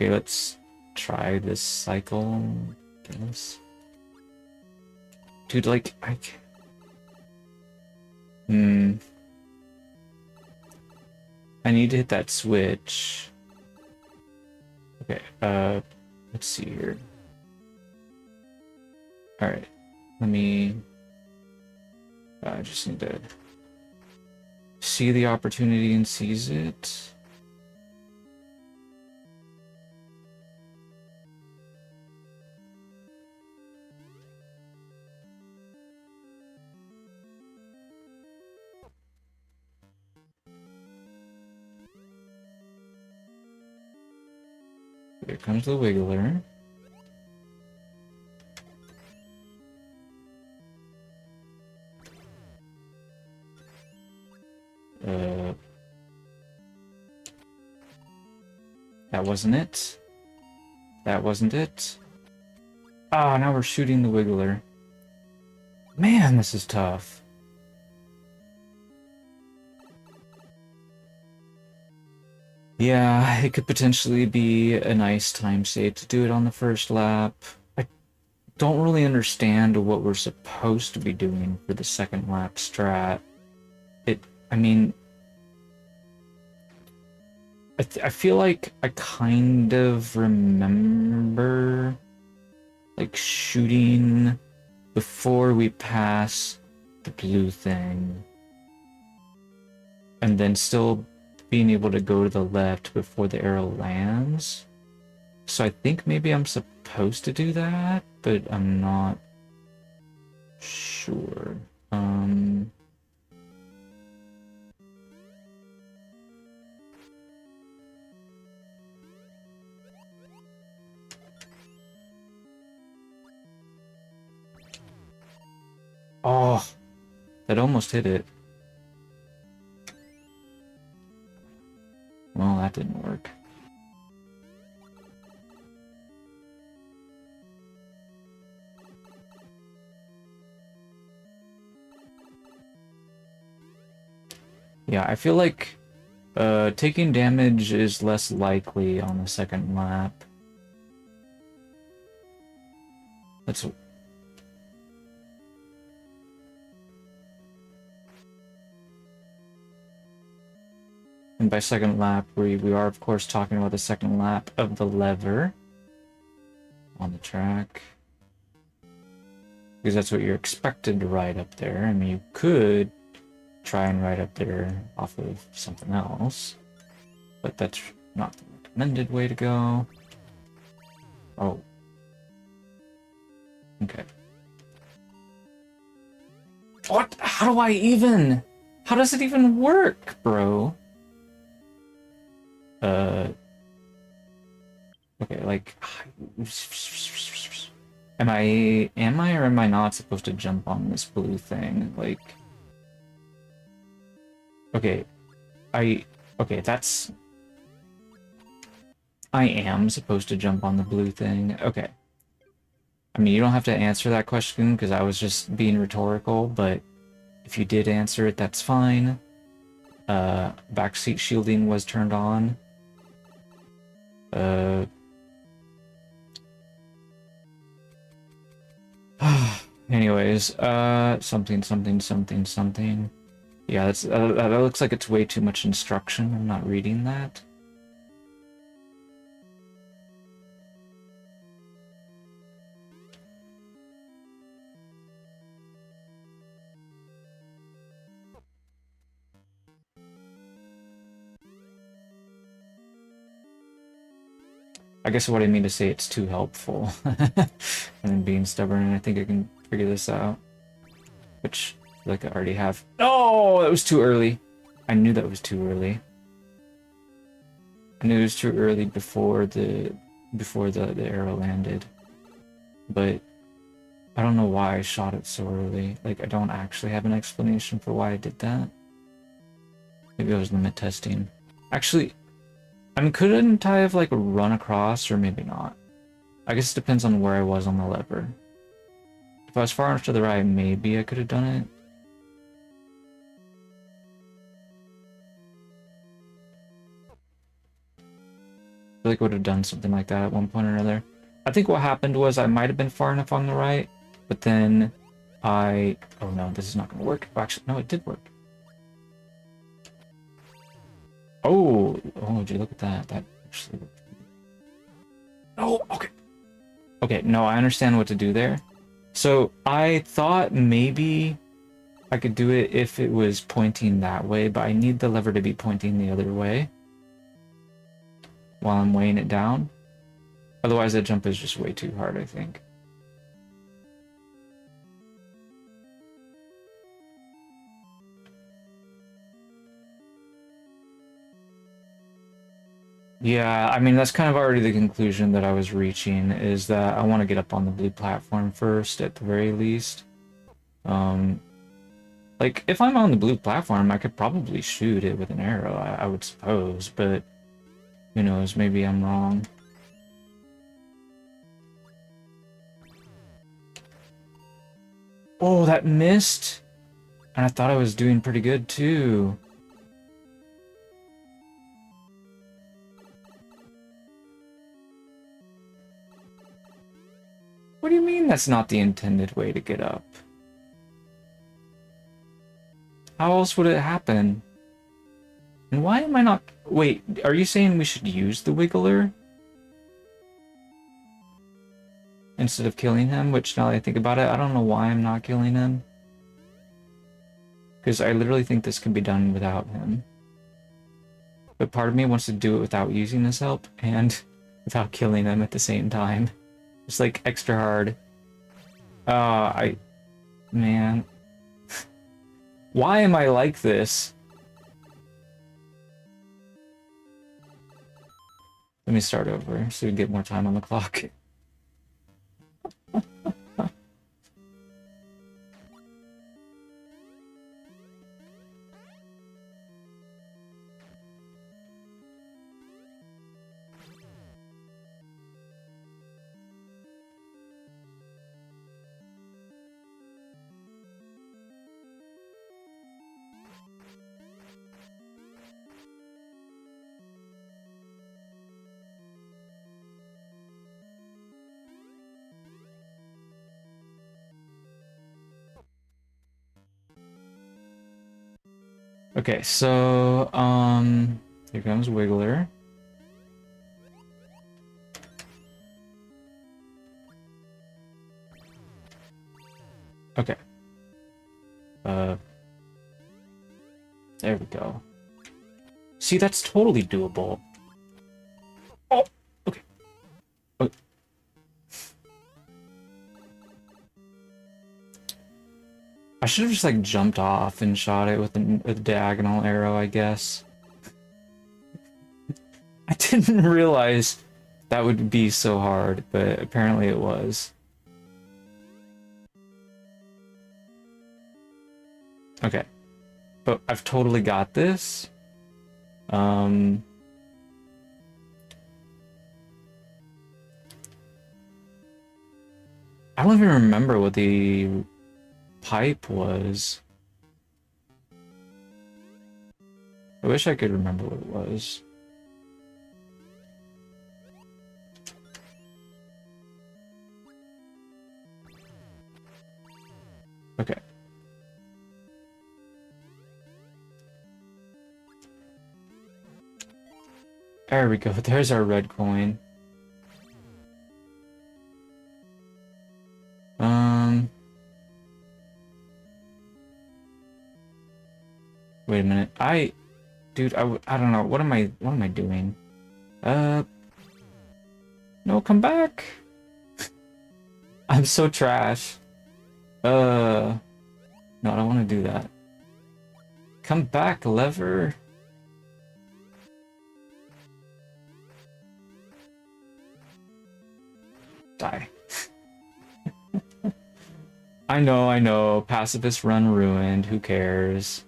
let's try this cycle, I guess. Dude, like, I need to hit that switch. Okay, let's see here. Alright, let me... I just need to see the opportunity and seize it. Here comes the wiggler. That wasn't it. That wasn't it. Ah, now we're shooting the wiggler. Man, this is tough. Yeah, it could potentially be a nice time save to do it on the first lap. I don't really understand what we're supposed to be doing for the second lap strat. I mean... I feel like I kind of remember, like, shooting before we pass the blue thing. And then still being able to go to the left before the arrow lands. So I think maybe I'm supposed to do that, but I'm not sure. Oh, that almost hit it. Well, that didn't work. Yeah, I feel like taking damage is less likely on the second lap. That's... And by second lap, we are, of course, talking about the second lap of the lever on the track. Because that's what you're expected to ride up there. I mean, you could try and ride up there off of something else, but that's not the recommended way to go. Oh. Okay. What? How do I even... How does it even work, bro? Okay, like... Am I or am I not supposed to jump on this blue thing? Like... Okay, okay, that's... I am supposed to jump on the blue thing. Okay. I mean, you don't have to answer that question because I was just being rhetorical, but if you did answer it, that's fine. backseat shielding was turned on. Anyways, something. Yeah, that looks like it's way too much instruction. I'm not reading that. I guess what I mean to say, it's too helpful. And then being stubborn, and I think I can figure this out. Which, like, I already have. Oh, that was too early. I knew that was too early. I knew it was too early before the arrow landed. But I don't know why I shot it so early. Like, I don't actually have an explanation for why I did that. Maybe I was limit testing. Actually, I mean, couldn't I have, like, run across, or maybe not? I guess it depends on where I was on the lever. If I was far enough to the right, maybe I could have done it. I feel like I would have done something like that at one point or another. I think what happened was I might have been far enough on the right, but then I... Oh no, this is not going to work. Oh, actually, no, it did work. Oh, gee, look at that. That actually worked. Oh, okay. Okay, no, I understand what to do there. So I thought maybe I could do it if it was pointing that way, but I need the lever to be pointing the other way while I'm weighing it down. Otherwise, that jump is just way too hard, I think. Yeah, I mean, that's kind of already the conclusion that I was reaching, is that I want to get up on the blue platform first, at the very least. Like, if I'm on the blue platform, I could probably shoot it with an arrow, I would suppose, but who knows, maybe I'm wrong. Oh, that missed! And I thought I was doing pretty good, too. What do you mean that's not the intended way to get up? How else would it happen? And why am I not... Wait, are you saying we should use the Wiggler? Instead of killing him? Which, now that I think about it, I don't know why I'm not killing him. Because I literally think this can be done without him. But part of me wants to do it without using his help, and without killing him at the same time. It's like extra hard. Man. Why am I like this? Let me start over so we get more time on the clock. Okay, so, here comes Wiggler. Okay. There we go. See, that's totally doable. Oh, okay. Okay. I should have just, like, jumped off and shot it with a diagonal arrow, I guess. I didn't realize that would be so hard, but apparently it was. Okay. But I've totally got this. I don't even remember what the pipe was. I wish I could remember what it was. Okay. There we go. There's our red coin. Wait a minute. Dude, I don't know. What am I doing? No, come back. I'm so trash. No, I don't want to do that. Come back, lever. Die. I know. Pacifist run ruined. Who cares?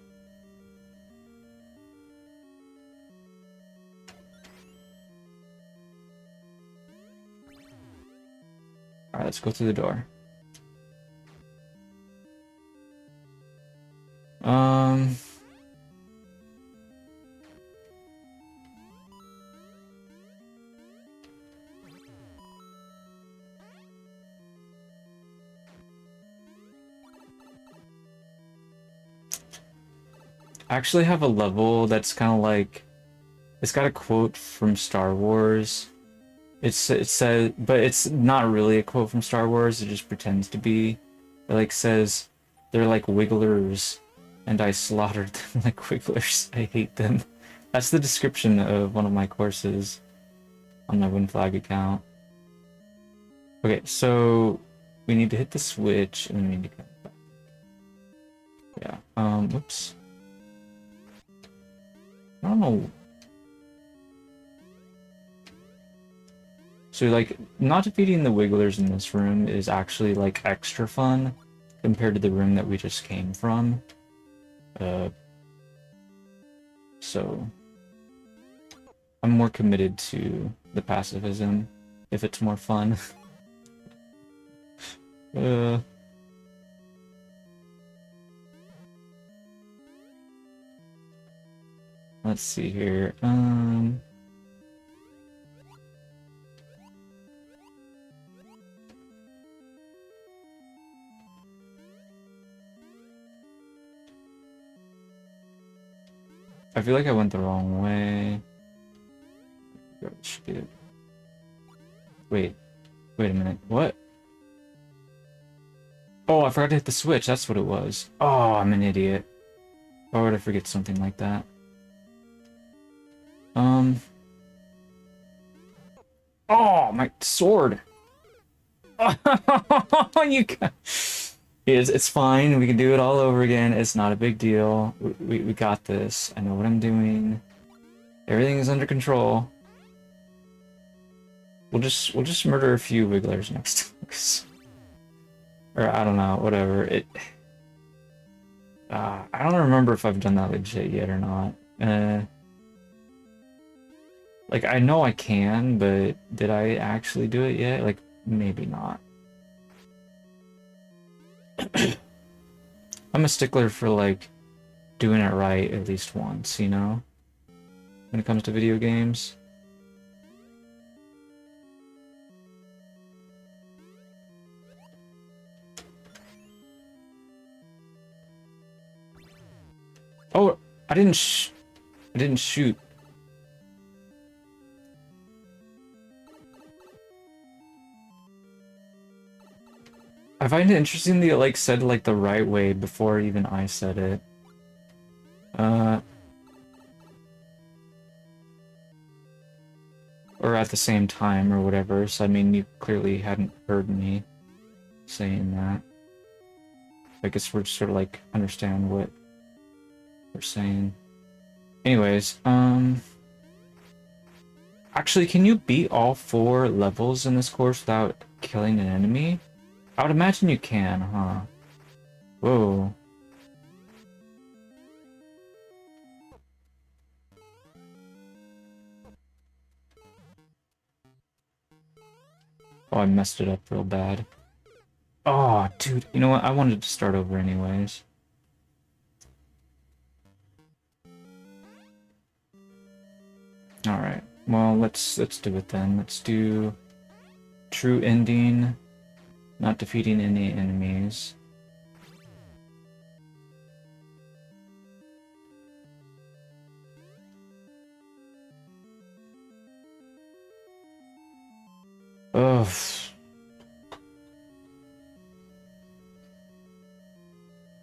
Alright, let's go through the door. I actually have a level that's kind of like, it's got a quote from Star Wars. It says, but it's not really a quote from Star Wars. It just pretends to be. It like says, they're like wigglers, and I slaughtered them like wigglers. I hate them. That's the description of one of my courses on my Win Flag account. Okay, so we need to hit the switch, and then we need to come back. Yeah. Whoops. I don't know. So, like, not defeating the Wigglers in this room is actually, like, extra fun compared to the room that we just came from. So, I'm more committed to the pacifism if it's more fun. Let's see here. I feel like I went the wrong way. Wait a minute. What? Oh, I forgot to hit the switch. That's what it was. Oh, I'm an idiot. Why would I forget something like that? Oh, my sword. You got... It's fine. We can do it all over again. It's not a big deal. We got this. I know what I'm doing. Everything is under control. We'll just murder a few wigglers next time. Or I don't know, whatever. I don't remember if I've done that legit yet or not. Like, I know I can, but did I actually do it yet? Like, maybe not. I'm a stickler for, like, doing it right at least once, you know? When it comes to video games. Oh, I didn't shoot. I find it interesting that it, like, said, like, the right way before even I said it. Or at the same time, or whatever, so I mean, you clearly hadn't heard me saying that. I guess we're sort of, like, understand what we're saying. Anyways, actually, can you beat all 4 levels in this course without killing an enemy? I would imagine you can, huh? Whoa. Oh, I messed it up real bad. Oh, dude, you know what? I wanted to start over anyways. Well, let's do it then. Let's do true ending, not defeating any enemies. Ugh.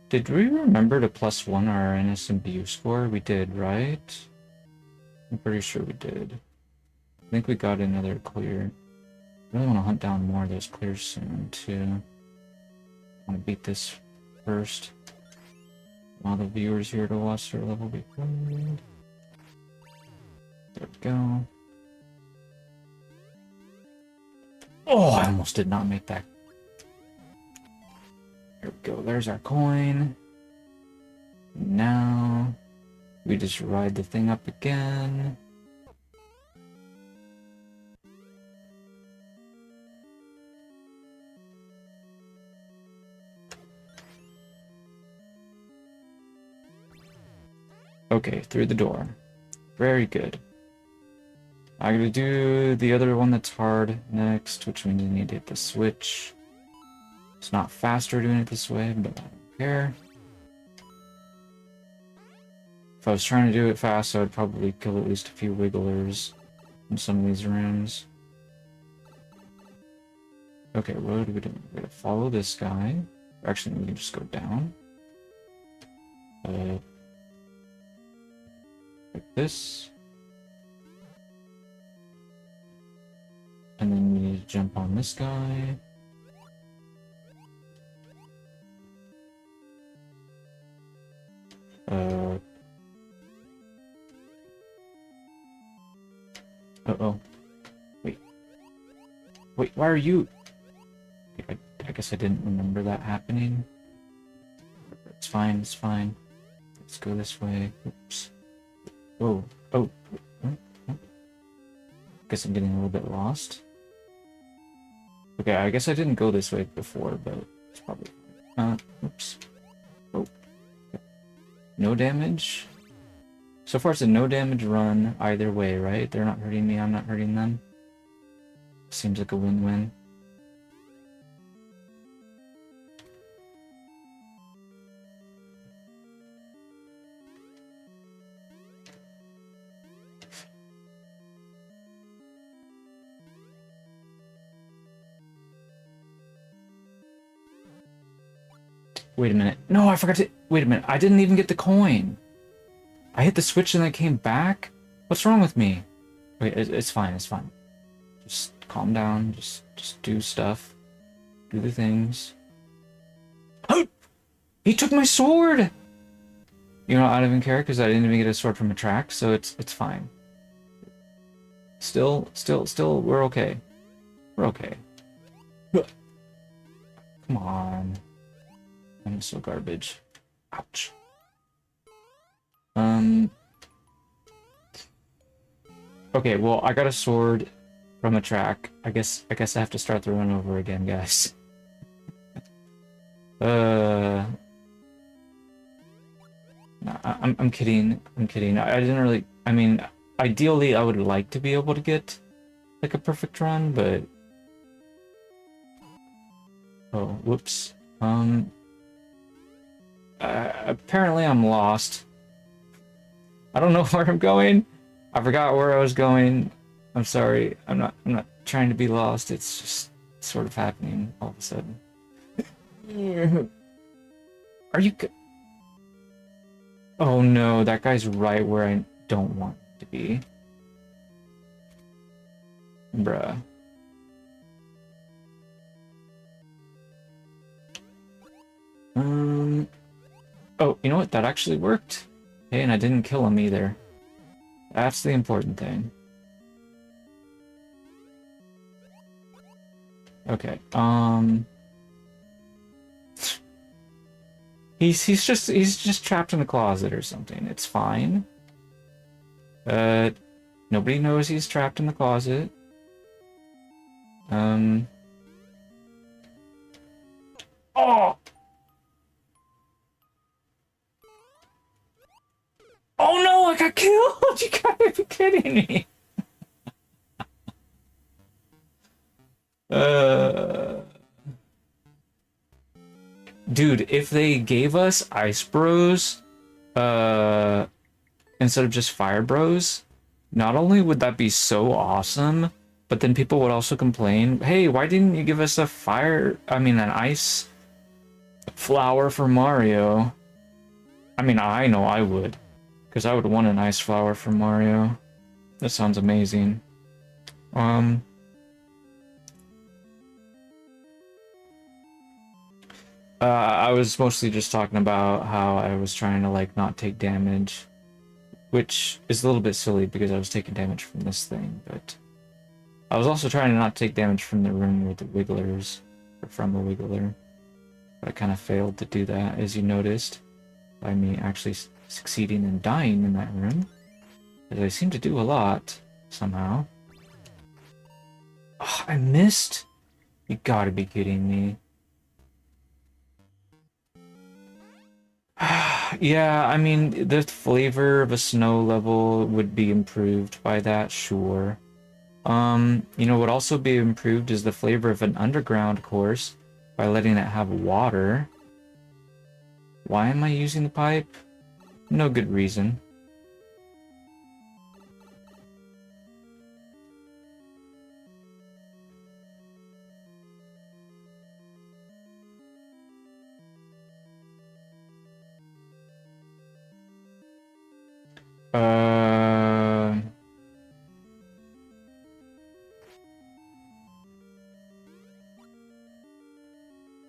Did we remember to +1 our NSMBU score? We did, right? I'm pretty sure we did. I think we got another clear. I really want to hunt down more of those clears soon, too. I want to beat this first. While the viewers here to watch their level be played. There we go. Oh, I almost did not make that. There we go. There's our coin. Now we just ride the thing up again. Okay, through the door. Very good. I'm gonna do the other one that's hard next, which means I need to hit the switch. It's not faster doing it this way, but I don't care. If I was trying to do it fast, I would probably kill at least a few wigglers in some of these rooms. Okay, what are we doing? We're gonna follow this guy. Actually, we can just go down. Like this. And then we need to jump on this guy. Uh-oh. Wait. Wait, why are you... I guess I didn't remember that happening. It's fine, it's fine. Let's go this way. Oops. Whoa. Oh. Guess I'm getting a little bit lost. Okay, I guess I didn't go this way before, but it's probably... oops. Oh. No damage? So far it's a no damage run either way, right? They're not hurting me, I'm not hurting them. Seems like a win-win. Wait a minute. No, I forgot to... Wait a minute. I didn't even get the coin. I hit the switch and then came back? What's wrong with me? Wait, it's fine. It's fine. Just calm down. Just do stuff. Do the things. Oh! He took my sword! You know, I don't even care because I didn't even get a sword from a track, so it's fine. Still, we're okay. We're okay. Come on. I'm so garbage. Ouch. Okay, well, I got a sword from a track. I guess I have to start the run over again, guys. I'm kidding. I'm kidding. I didn't really... I mean, ideally, I would like to be able to get, like, a perfect run, but... Oh, whoops. Apparently I'm lost. I don't know where I'm going. I forgot where I was going. I'm sorry. I'm not trying to be lost. It's just sort of happening all of a sudden. Are you... Oh no, that guy's right where I don't want to be. Bruh. Oh, you know what? That actually worked. Hey, and I didn't kill him either. That's the important thing. Okay, he's just trapped in a closet or something. It's fine. Nobody knows he's trapped in the closet. Oh! Oh no, I got killed! You gotta be kidding me! Uh, dude, if they gave us Ice Bros, instead of just Fire Bros, not only would that be so awesome, but then people would also complain, hey, why didn't you give us an ice flower for Mario? I mean, I know I would, because I would want an ice flower for Mario. That sounds amazing. I was mostly just talking about how I was trying to, like, not take damage, which is a little bit silly because I was taking damage from this thing, but I was also trying to not take damage from the room with the wigglers, or from the wiggler. But I kind of failed to do that, as you noticed, by me actually succeeding in dying in that room, as I seem to do a lot, somehow. Oh, I missed? You gotta be kidding me. Yeah, I mean, the flavor of a snow level would be improved by that, sure. You know, what also be improved is the flavor of an underground course by letting it have water. Why am I using the pipe? No good reason.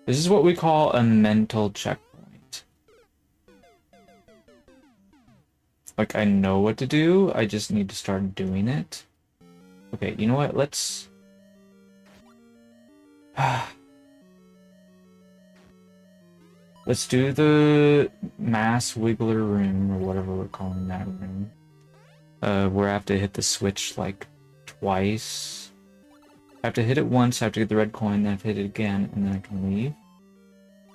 This is what we call a mental checkpoint. Like, I know what to do, I just need to start doing it. Okay, you know what? Let's... Let's do the mass wiggler room, or whatever we're calling that room. Where I have to hit the switch, like, twice. I have to hit it once, I have to get the red coin, then I have to hit it again, and then I can leave.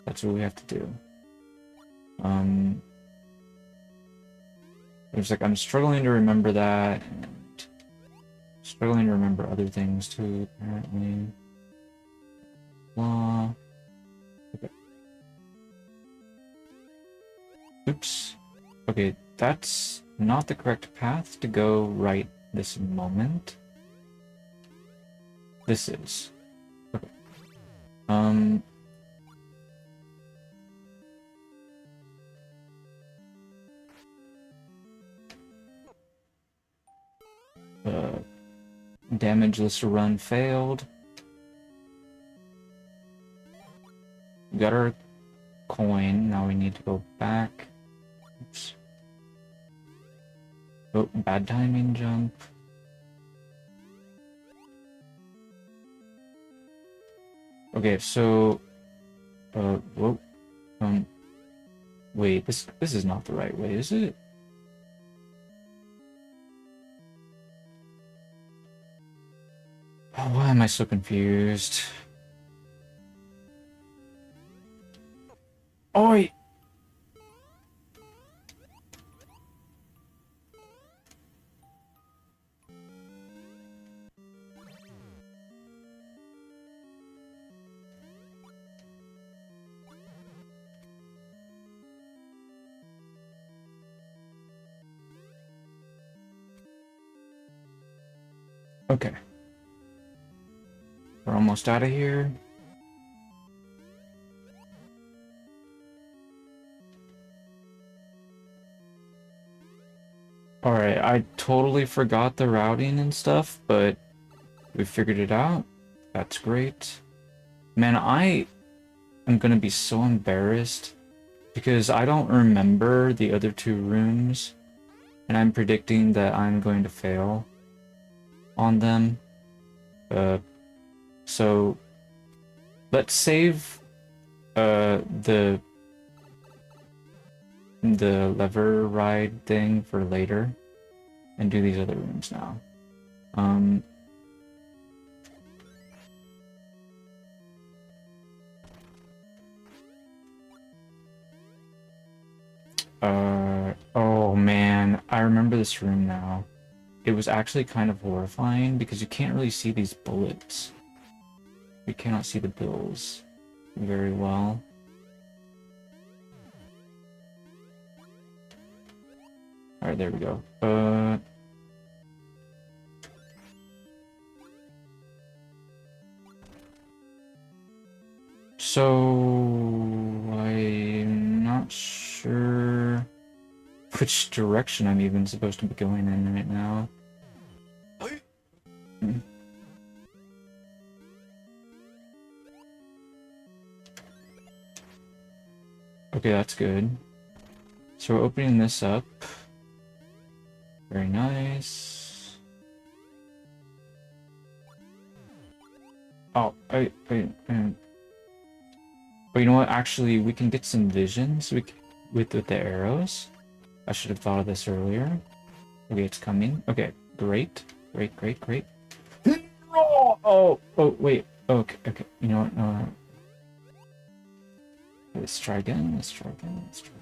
That's what we have to do. There's like, I'm struggling to remember that, and struggling to remember other things too, apparently. Okay. Oops. Okay, that's not the correct path to go right this moment. This is. Okay. Damage list run failed. We got our coin, now we need to go back. Oops. Oh, bad timing jump. Okay, so whoa. Wait, this is not the right way, is it? Oh, why am I so confused? Oi! Okay. We're almost out of here. Alright, I totally forgot the routing and stuff, but we figured it out. That's great. Man, I am gonna be so embarrassed because I don't remember the other two rooms, and I'm predicting that I'm going to fail on them. So let's save the lever ride thing for later and do these other rooms now. Oh man, I remember this room now. It was actually kind of horrifying because you can't really see these bullets. We cannot see the bills very well. Alright, there we go. So I'm not sure which direction I'm even supposed to be going in right now. Okay, that's good. So we're opening this up. Very nice. Oh, but you know what? Actually, we can get some visions with the arrows. I should have thought of this earlier. Okay, it's coming. Okay, great. Great, great, great. Oh, wait. Okay, okay. You know what? No. Let's try again. Let's try again. Let's try.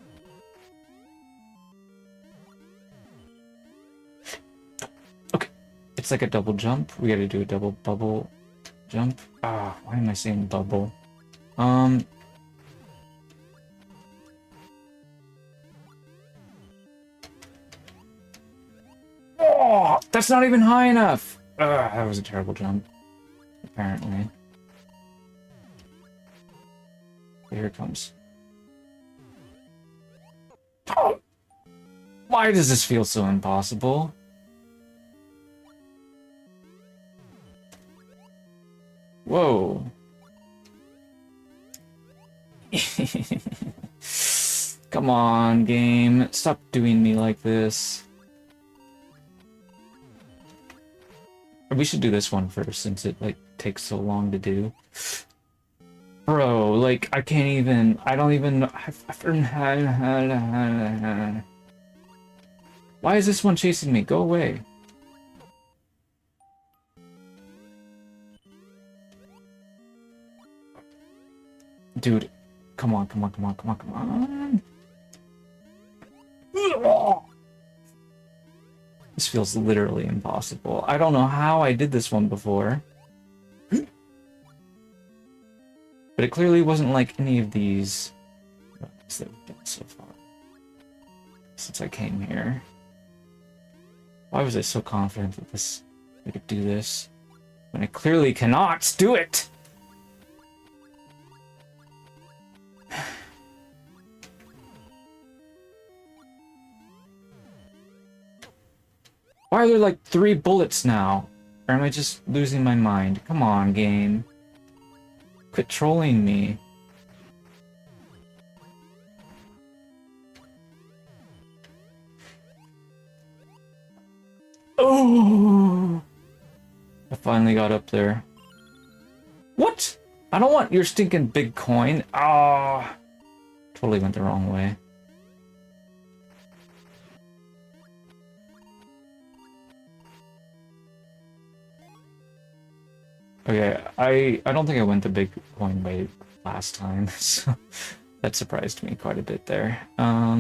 Okay. It's like a double jump. We gotta do a double bubble jump. Ah, why am I saying bubble? Oh, that's not even high enough. That was a terrible jump. Apparently. Here it comes. Oh, why does this feel so impossible? Whoa. Come on, game. Stop doing me like this. We should do this one first, since it, like, takes so long to do. Bro, like, I can't even... I don't even... Why is this one chasing me? Go away. Dude, come on, come on, come on, come on, come on. This feels literally impossible. I don't know how I did this one before. But it clearly wasn't like any of these that we've done so far. Since I came here. Why was I so confident that I could do this? When I clearly cannot do it! Why are there like 3 bullets now? Or am I just losing my mind? Come on, game. Quit trolling me. Oh! I finally got up there. What? I don't want your stinking big coin. Ah! Totally went the wrong way. Okay, I don't think I went the big coin way last time, so that surprised me quite a bit there. Ah.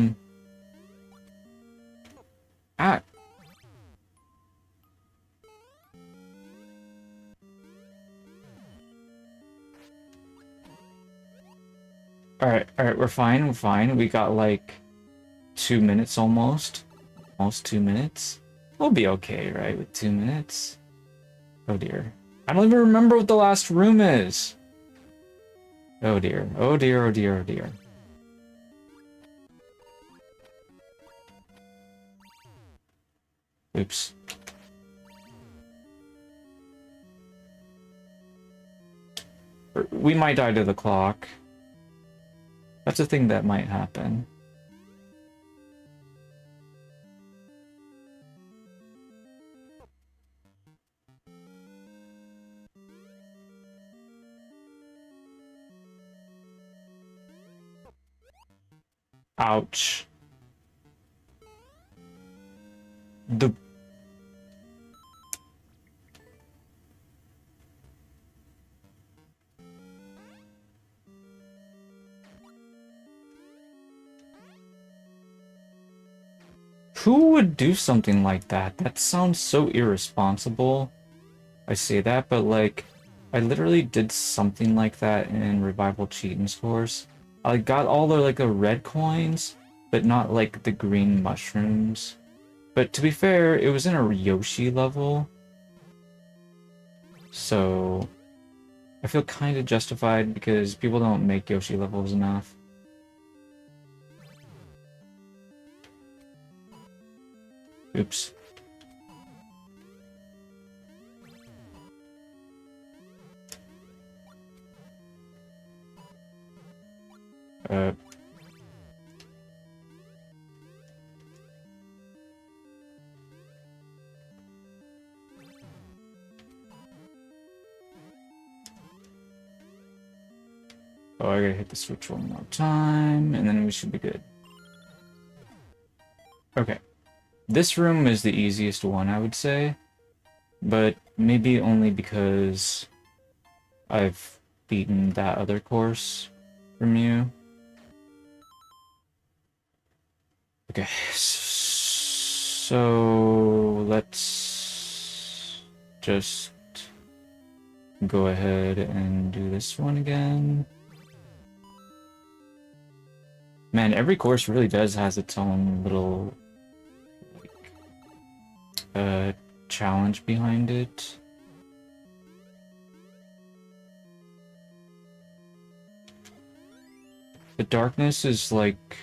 Alright, we're fine, we're fine. We got like 2 minutes almost. Almost 2 minutes. We'll be okay, right, with 2 minutes? Oh dear. I don't even remember what the last room is. Oh dear, oh dear, oh dear, oh dear. Oops. We might die to the clock. That's a thing that might happen. Ouch. The... Who would do something like that? That sounds so irresponsible. I say that, but like, I literally did something like that in Revival Cheatin's course. I got all the like the red coins, but not like the green mushrooms. But to be fair, it was in a Yoshi level, so I feel kind of justified because people don't make Yoshi levels enough. Oops. Uh. Oh, I gotta hit the switch one more time, and then we should be good. Okay. This room is the easiest one, I would say, but maybe only because I've beaten that other course from you. Okay, so let's just go ahead and do this one again. Man, every course really does has its own little like, challenge behind it. The darkness is like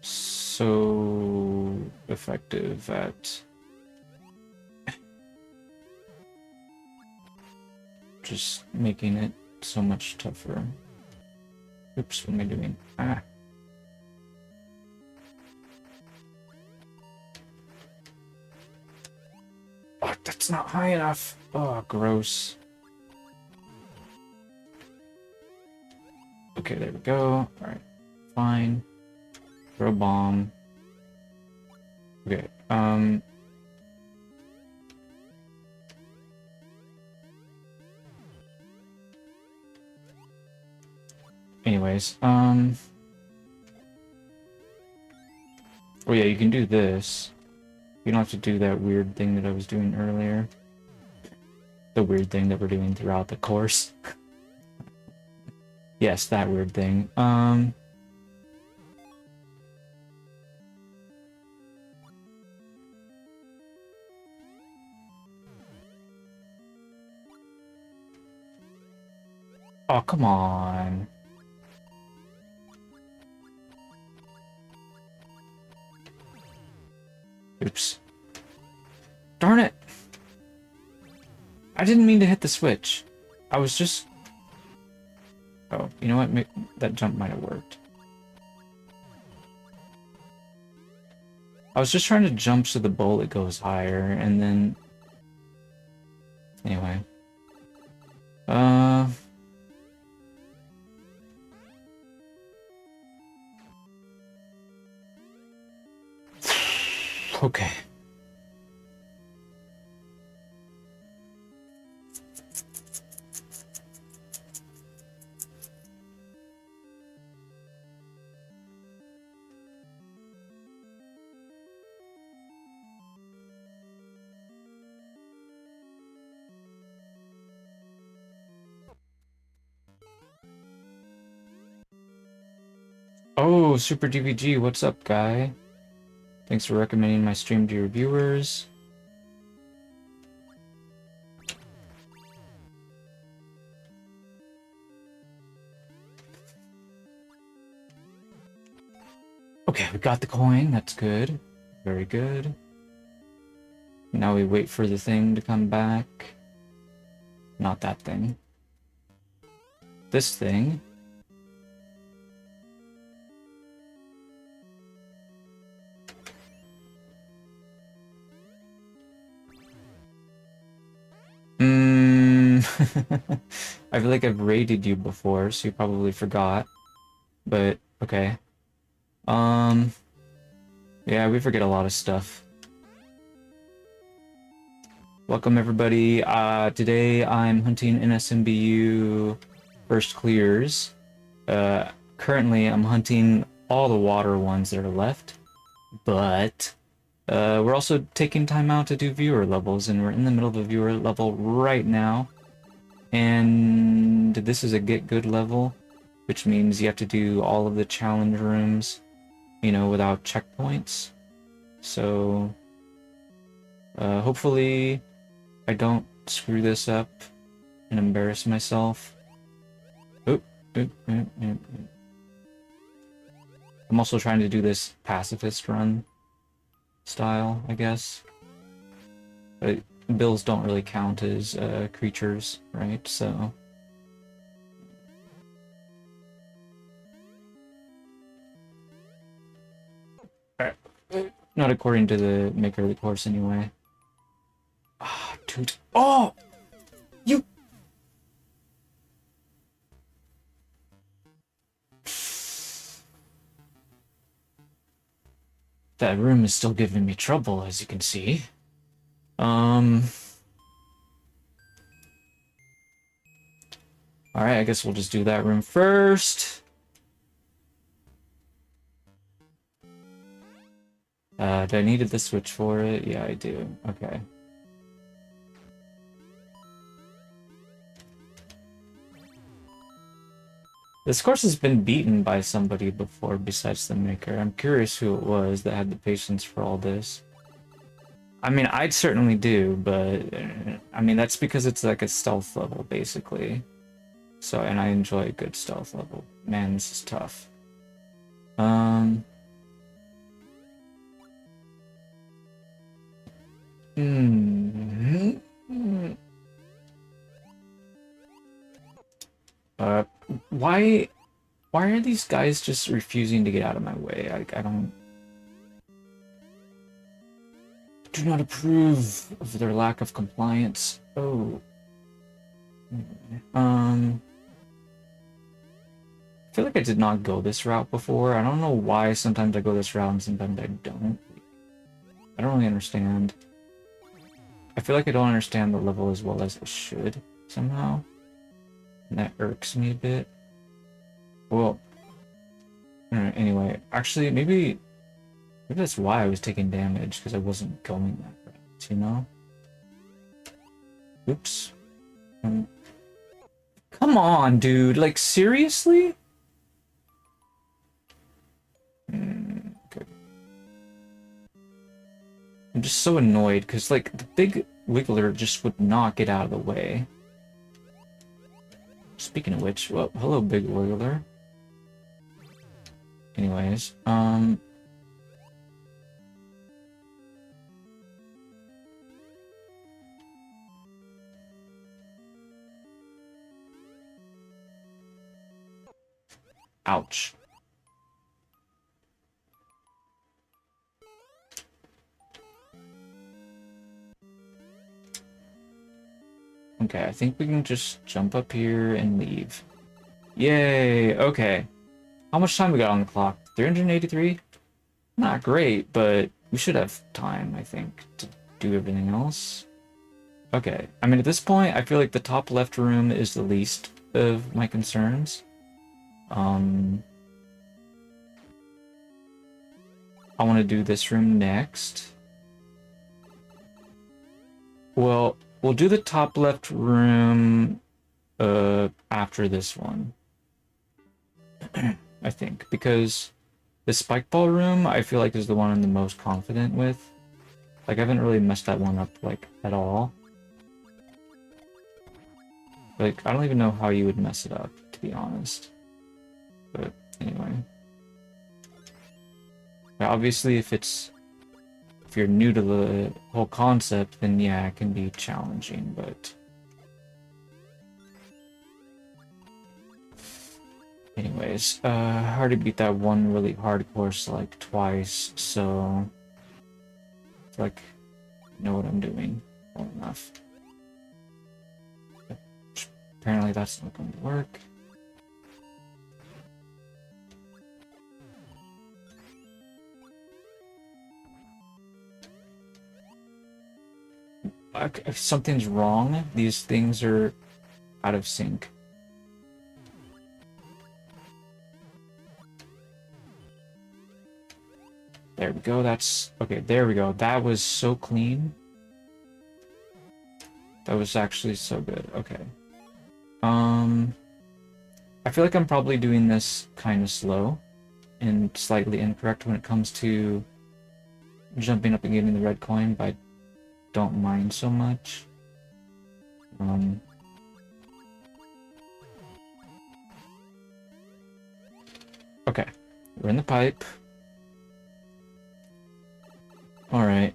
so effective at just making it so much tougher. Oops, what am I doing? Ah. Oh, that's not high enough. Oh, gross. Okay, there we go. Alright, fine. Throw bomb. Okay, anyways, oh yeah, you can do this. You don't have to do that weird thing that I was doing earlier. The weird thing that we're doing throughout the course. Yes, that weird thing. Oh, come on. Oops. Darn it! I didn't mean to hit the switch. I was just... Oh, you know what? That jump might have worked. I was just trying to jump so the bullet goes higher, and then... Anyway. Okay. Oh, Super DVG, what's up, guy? Thanks for recommending my stream to your viewers. Okay, we got the coin. That's good. Very good. Now we wait for the thing to come back. Not that thing. This thing. I feel like I've raided you before, so you probably forgot. But, okay. Yeah, we forget a lot of stuff. Welcome, everybody. Today I'm hunting NSMBU first clears. Currently I'm hunting all the water ones that are left, but we're also taking time out to do viewer levels, and we're in the middle of a viewer level right now. And this is a get good level, which means you have to do all of the challenge rooms, you know, without checkpoints. So, hopefully I don't screw this up and embarrass myself. Oop, oop, oop, oop, oop. I'm also trying to do this pacifist run style, I guess. But bills don't really count as creatures, right? So... Not according to the maker of the course, anyway. Ah, dude. Oh! You... That room is still giving me trouble, as you can see. Alright, I guess we'll just do that room first. Do I needed the switch for it? Yeah, I do. Okay. This course has been beaten by somebody before besides the maker. I'm curious who it was that had the patience for all this. I mean, I'd certainly do, but... I mean, that's because it's like a stealth level, basically. So, and I enjoy a good stealth level. Man, this is tough. Why are these guys just refusing to get out of my way? I do not approve of their lack of compliance. Oh. I feel like I did not go this route before. I don't know why sometimes I go this route and sometimes I don't. I don't really understand. I feel like I don't understand the level as well as I should, somehow. And that irks me a bit. Well, anyway, actually, maybe that's why I was taking damage, because I wasn't going that route, you know? Oops. Come on, dude. Like, seriously? Okay. I'm just so annoyed, because, like, the big wiggler just would not get out of the way. Speaking of which, well, hello, big wiggler. Anyways, ouch. Okay, I think we can just jump up here and leave. Yay, okay. How much time we got on the clock? 383? Not great, but we should have time, I think, to do everything else. Okay, I mean, at this point, I feel like the top left room is the least of my concerns. I want to do this room next. Well, we'll do the top left room after this one. I think, because the spike ball room, I feel like is the one I'm the most confident with. Like, I haven't really messed that one up, like, at all. Like, I don't even know how you would mess it up, to be honest. But, anyway. Yeah, obviously, if you're new to the whole concept, then yeah, it can be challenging, but... Anyways, I already beat that one really hard course, like, twice, so... like, I know what I'm doing well enough. But apparently that's not going to work. If something's wrong, these things are out of sync. There we go, that's... okay, there we go. That was so clean. That was actually so good. Okay. I feel like I'm probably doing this kind of slow and slightly incorrect when it comes to jumping up and getting the red coin, but I don't mind so much. Okay, we're in the pipe. Alright,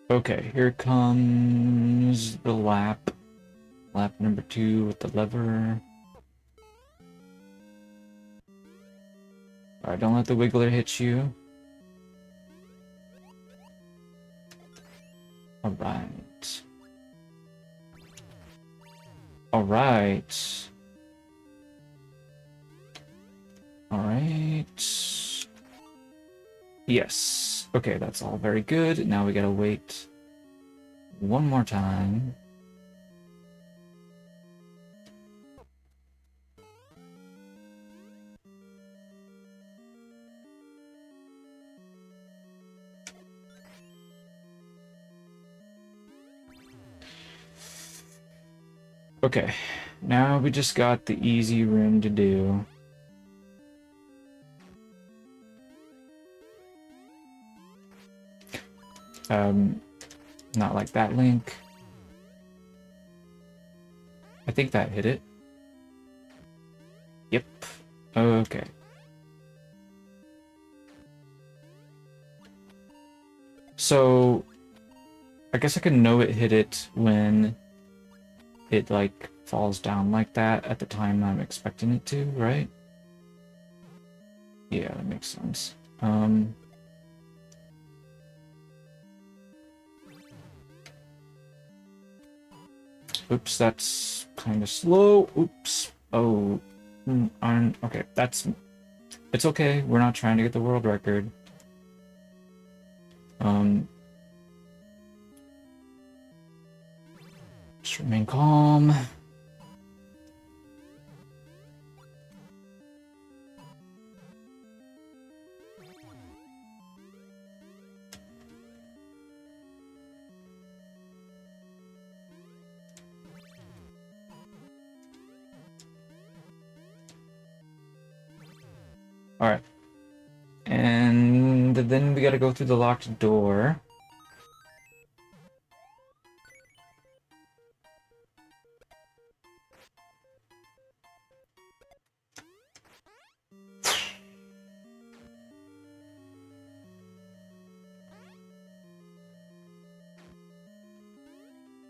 okay, here comes the lap. Lap number 2 with the lever. Alright, don't let the wiggler hit you. Alright. Alright. Alright. Yes. Okay, that's all very good. Now we gotta wait one more time. Okay, now we just got the easy room to do. Not like that link. I think that hit it. Yep. Okay. So, I guess I can know it hit it when it, like, falls down like that at the time I'm expecting it to, right? Yeah, that makes sense. Oops, that's kind of slow. Oops. Oh. Okay, that's... It's okay. We're not trying to get the world record. Just remain calm. Alright. And then we gotta go through the locked door.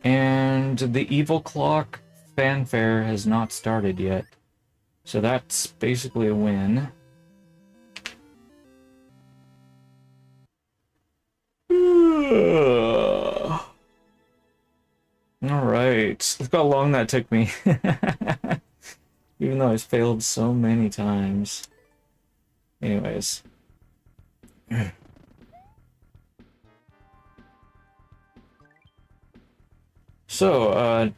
And the evil clock fanfare has not started yet. So that's basically a win. Alright. Look how long that took me. Even though I've failed so many times. Anyways. So,